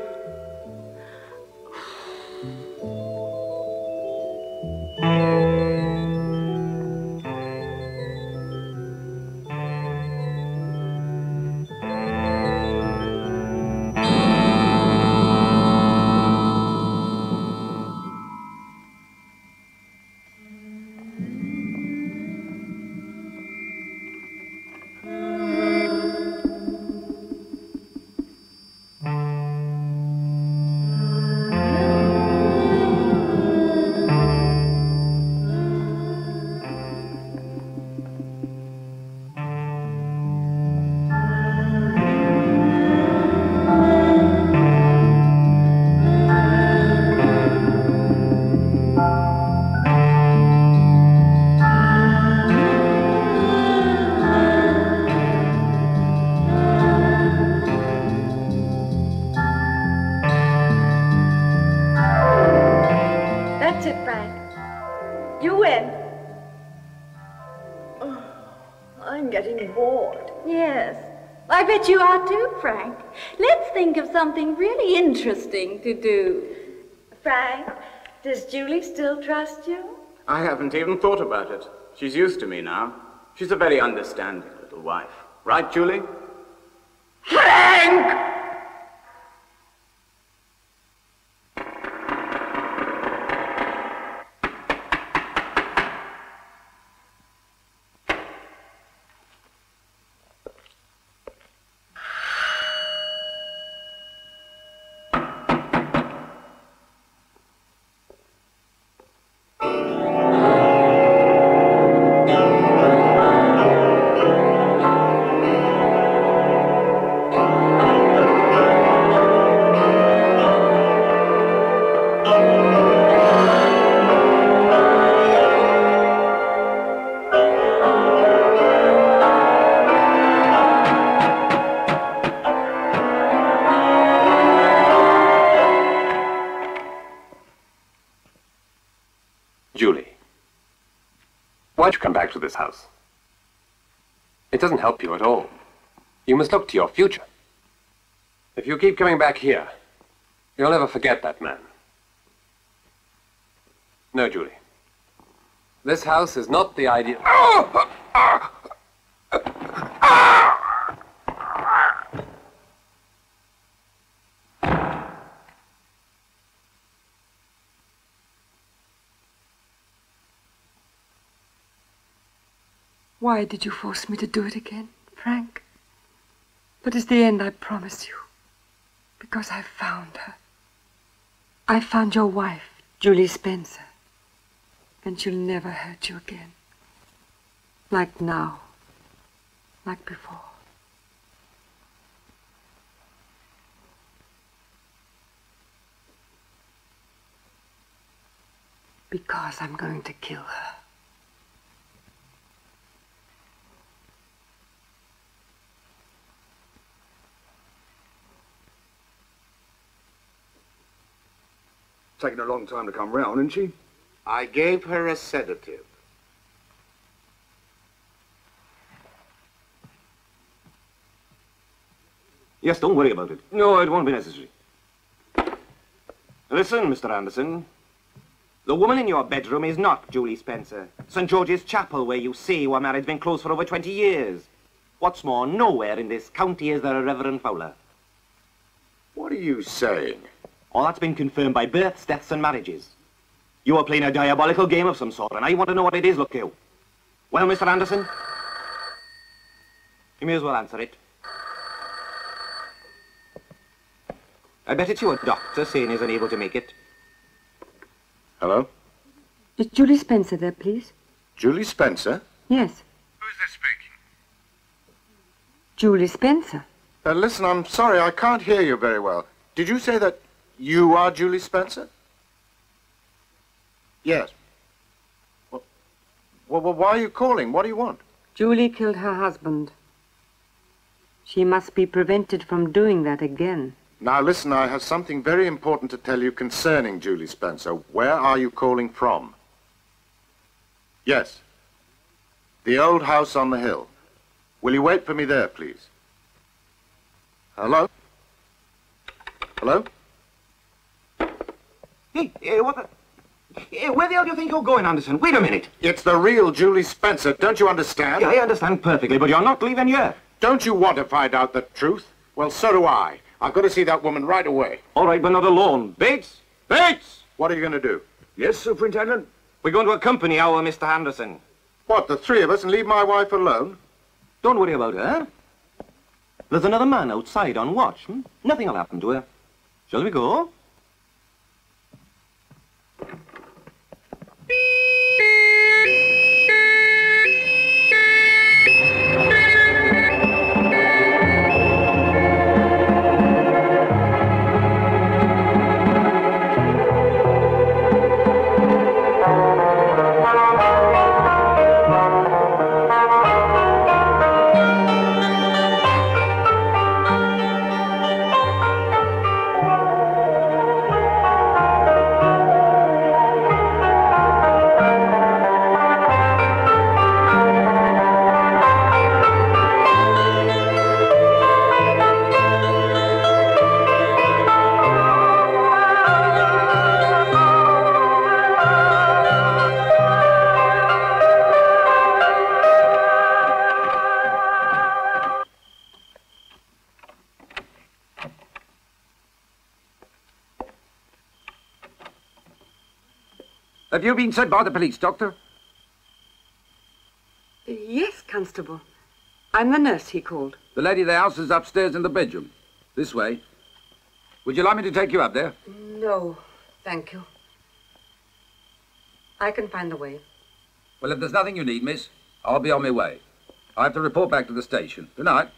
Yes. I bet you are too, Frank. Let's think of something really interesting to do. Frank, does Julie still trust you? I haven't even thought about it. She's used to me now. She's a very understanding little wife. Right, Julie? Frank! Why'd you come back to this house? It doesn't help you at all. You must look to your future. If you keep coming back here, you'll never forget that man. No, Julie. This house is not the ideal... Why did you force me to do it again, Frank? But it's the end, I promise you. Because I found her. I found your wife, Julie Spencer. And she'll never hurt you again. Like now. Like before. Because I'm going to kill her. Taken a long time to come round, isn't she? I gave her a sedative. Yes, don't worry about it. No, it won't be necessary. Listen, Mr. Anderson. The woman in your bedroom is not Julie Spencer. St. George's Chapel, where you say you were married, has been closed for over 20 years. What's more, nowhere in this county is there a Reverend Fowler. What are you saying? All that's been confirmed by births, deaths, and marriages. You are playing a diabolical game of some sort, and I want to know what it is, look you. Well, Mr. Anderson? You may as well answer it. I bet it's your doctor saying he's unable to make it. Hello? Is Julie Spencer there, please? Julie Spencer? Yes. Who is this speaking? Julie Spencer. Listen, I'm sorry, I can't hear you very well. Did you say that you are Julie Spencer? Yes. Well, why are you calling? What do you want? Julie killed her husband. She must be prevented from doing that again. Now listen, I have something very important to tell you concerning Julie Spencer. Where are you calling from? Yes. The old house on the hill. Will you wait for me there, please? Hello? Hello? Hey, what the... Hey, where the hell do you think you're going, Anderson? Wait a minute. It's the real Julie Spencer, don't you understand? Yeah, I understand perfectly, but you're not leaving here. Don't you want to find out the truth? Well, so do I. I've got to see that woman right away. All right, but not alone. Bates! Bates! What are you going to do? Yes, Superintendent? We're going to accompany our Mr. Anderson. What, the three of us, and leave my wife alone? Don't worry about her. There's another man outside on watch. Nothing will happen to her. Shall we go? Have you been sent by the police, Doctor? Yes, Constable. I'm the nurse he called. The lady of the house is upstairs in the bedroom. This way. Would you like me to take you up there? No, thank you. I can find the way. Well, if there's nothing you need, miss, I'll be on my way. I have to report back to the station. Good night.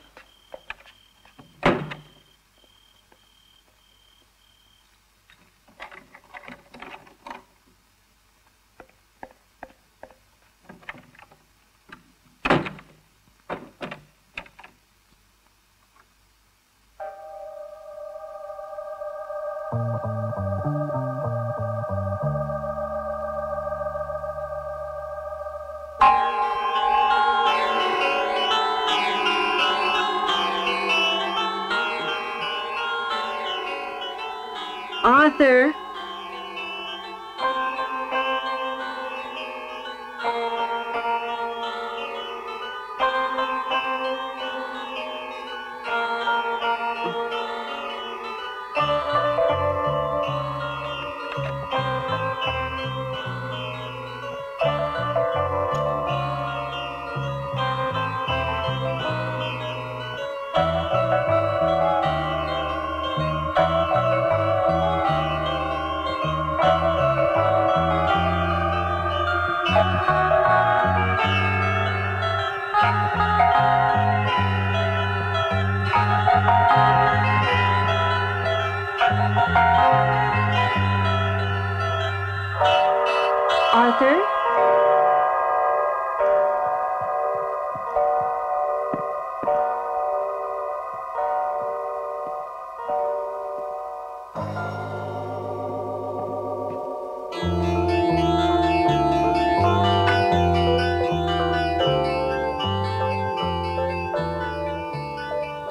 Arthur. Arthur?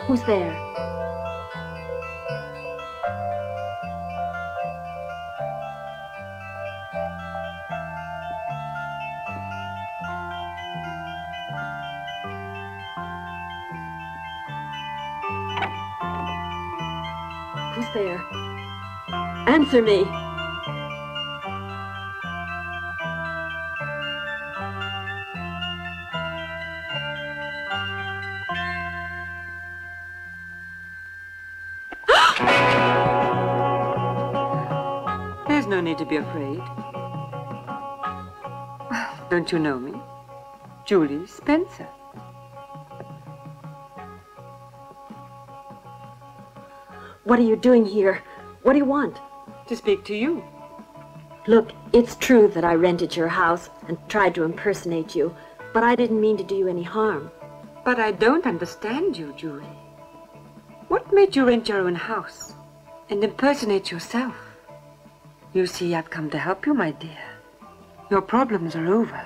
Who's there? Who's there? Answer me. There's no need to be afraid. Don't you know me? Julie Spencer. What are you doing here? What do you want? To speak to you. Look, it's true that I rented your house and tried to impersonate you, but I didn't mean to do you any harm. But I don't understand you, Julie. What made you rent your own house and impersonate yourself? You see, I've come to help you, my dear. Your problems are over.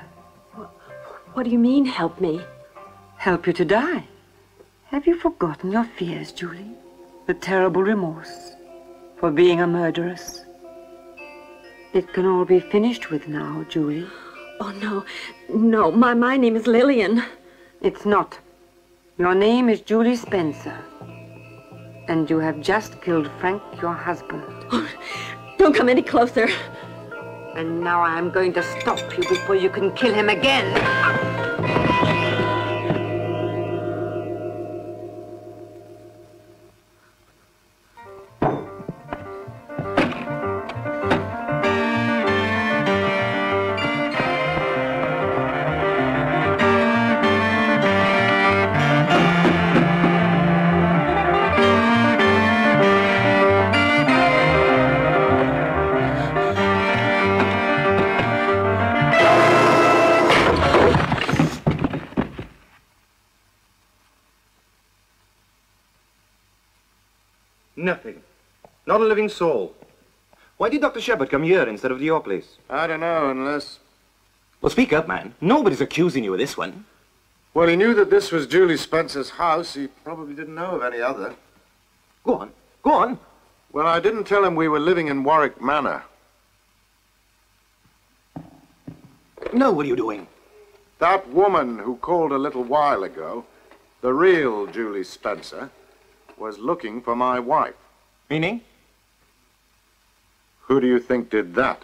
What do you mean, help me? Help you to die. Have you forgotten your fears, Julie? The terrible remorse for being a murderess. It can all be finished with now, Julie. Oh, no. No, my name is Lillian. It's not. Your name is Julie Spencer. And you have just killed Frank, your husband. Oh, don't come any closer. And now I'm going to stop you before you can kill him again. Nothing. Not a living soul. Why did Dr. Shepard come here instead of to your place? I don't know, unless... Well, speak up, man. Nobody's accusing you of this one. Well, he knew that this was Julie Spencer's house. He probably didn't know of any other. Go on. Go on. Well, I didn't tell him we were living in Warwick Manor. No, what are you doing? That woman who called a little while ago, the real Julie Spencer, was looking for my wife. Meaning? Who do you think did that?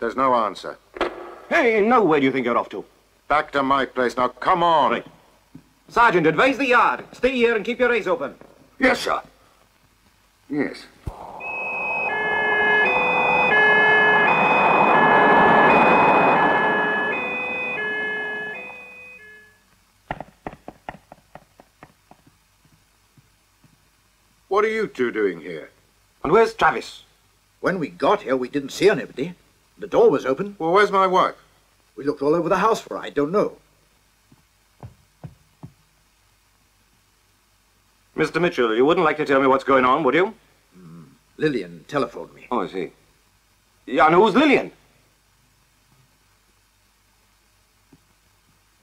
There's no answer. Hey, now where do you think you're off to? Back to my place. Now, come on. Right. Sergeant, advise the yard. Stay here and keep your eyes open. Yes, sir. Yes. What are you two doing here? And where's Travis? When we got here, we didn't see anybody. The door was open. Well, where's my wife? We looked all over the house for her. I don't know. Mr. Mitchell, you wouldn't like to tell me what's going on, would you? Lillian telephoned me. Oh, I see. Yeah, and who's Lillian?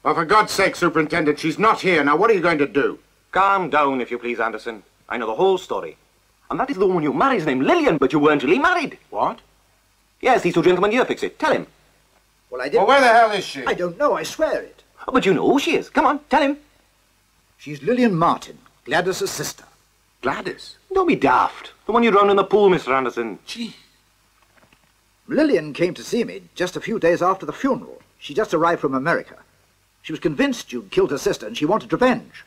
Oh, for God's sake, Superintendent, she's not here. Now, what are you going to do? Calm down, if you please, Anderson. I know the whole story. And that is the woman you married, named Lillian, but you weren't really married. What? Yes, these two gentlemen here fix it. Tell him. Well, I didn't... Well, where the hell is she? I don't know, I swear it. Oh, but you know who she is. Come on, tell him. She's Lillian Martin, Gladys's sister. Gladys? Don't be daft. The one you drowned in the pool, Mr. Anderson. Gee. Lillian came to see me just a few days after the funeral. She just arrived from America. She was convinced you'd killed her sister and she wanted revenge.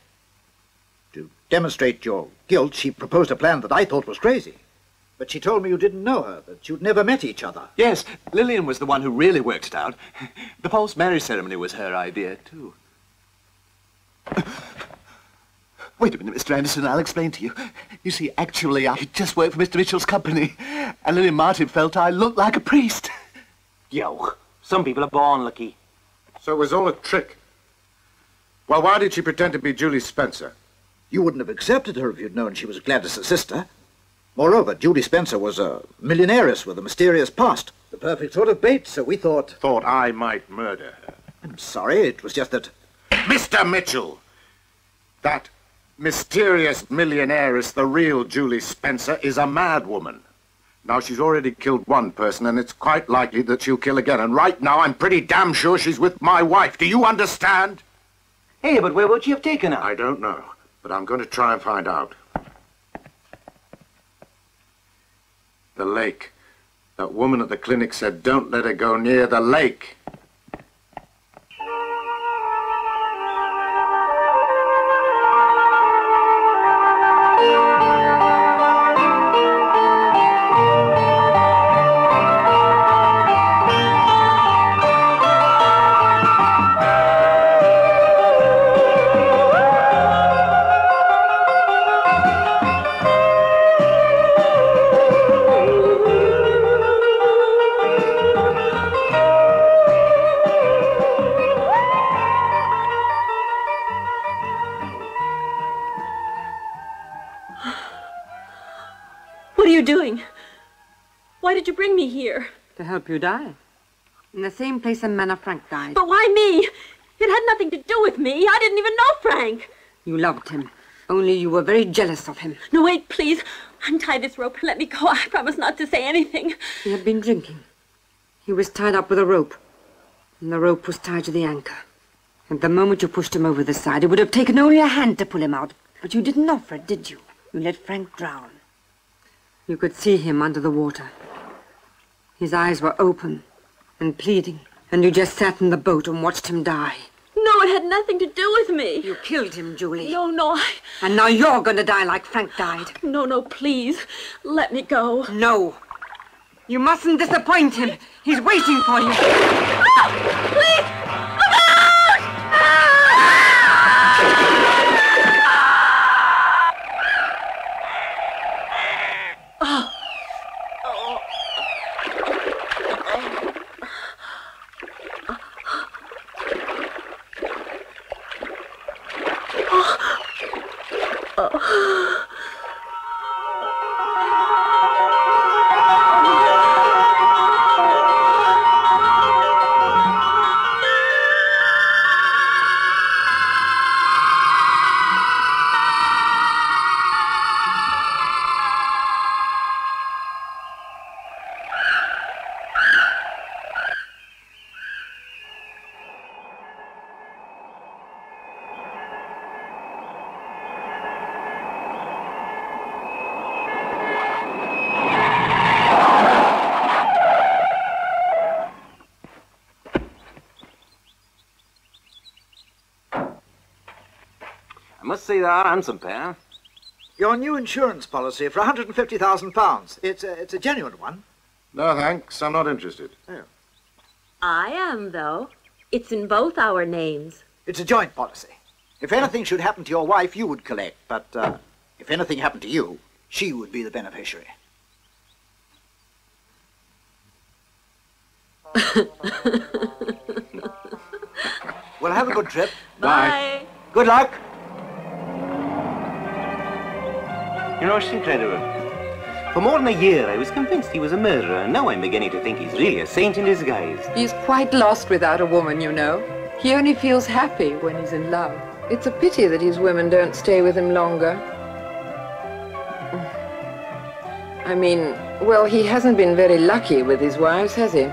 To demonstrate your guilt, she proposed a plan that I thought was crazy. But she told me you didn't know her, that you'd never met each other. Yes, Lillian was the one who really worked it out. The false marriage ceremony was her idea, too. Wait a minute, Mr. Anderson, I'll explain to you. You see, actually, I just worked for Mr. Mitchell's company, and Lillian Martin felt I looked like a priest. Yo, some people are born lucky. So it was all a trick. Well, why did she pretend to be Julie Spencer? You wouldn't have accepted her if you'd known she was Gladys's sister. Moreover, Julie Spencer was a millionairess with a mysterious past. The perfect sort of bait, so we thought... Thought I might murder her. I'm sorry, it was just that... Mr. Mitchell! That mysterious millionairess, the real Julie Spencer, is a madwoman. Now, she's already killed one person, and it's quite likely that she'll kill again. And right now, I'm pretty damn sure she's with my wife. Do you understand? Hey, but where would she have taken her? I don't know, but I'm going to try and find out. The lake. That woman at the clinic said, don't let her go near the lake. What are you doing? Why did you bring me here? To help you die. In the same place and manner Frank died. But why me? It had nothing to do with me. I didn't even know Frank. You loved him. Only you were very jealous of him. No, wait, please. Untie this rope and let me go. I promise not to say anything. He had been drinking. He was tied up with a rope. And the rope was tied to the anchor. And the moment you pushed him over the side, it would have taken only a hand to pull him out. But you didn't offer it, did you? You let Frank drown. You could see him under the water. His eyes were open and pleading, and you just sat in the boat and watched him die. No, it had nothing to do with me. You killed him, Julie. No, And now you're going to die like Frank died. No, please. Let me go. No. You mustn't disappoint him. He's waiting for you. Ah! Please! must say they are a handsome pair. Your new insurance policy for £150,000. It's a genuine one. No, thanks. I'm not interested. Oh. I am, though. It's in both our names. It's a joint policy. If anything should happen to your wife, you would collect. But if anything happened to you, she would be the beneficiary. Well, have a good trip. Bye. Good luck. You know, it's incredible. For more than a year, I was convinced he was a murderer, and now I'm beginning to think he's really a saint in disguise. He's quite lost without a woman, you know. He only feels happy when he's in love. It's a pity that his women don't stay with him longer. I mean, well, he hasn't been very lucky with his wives, has he?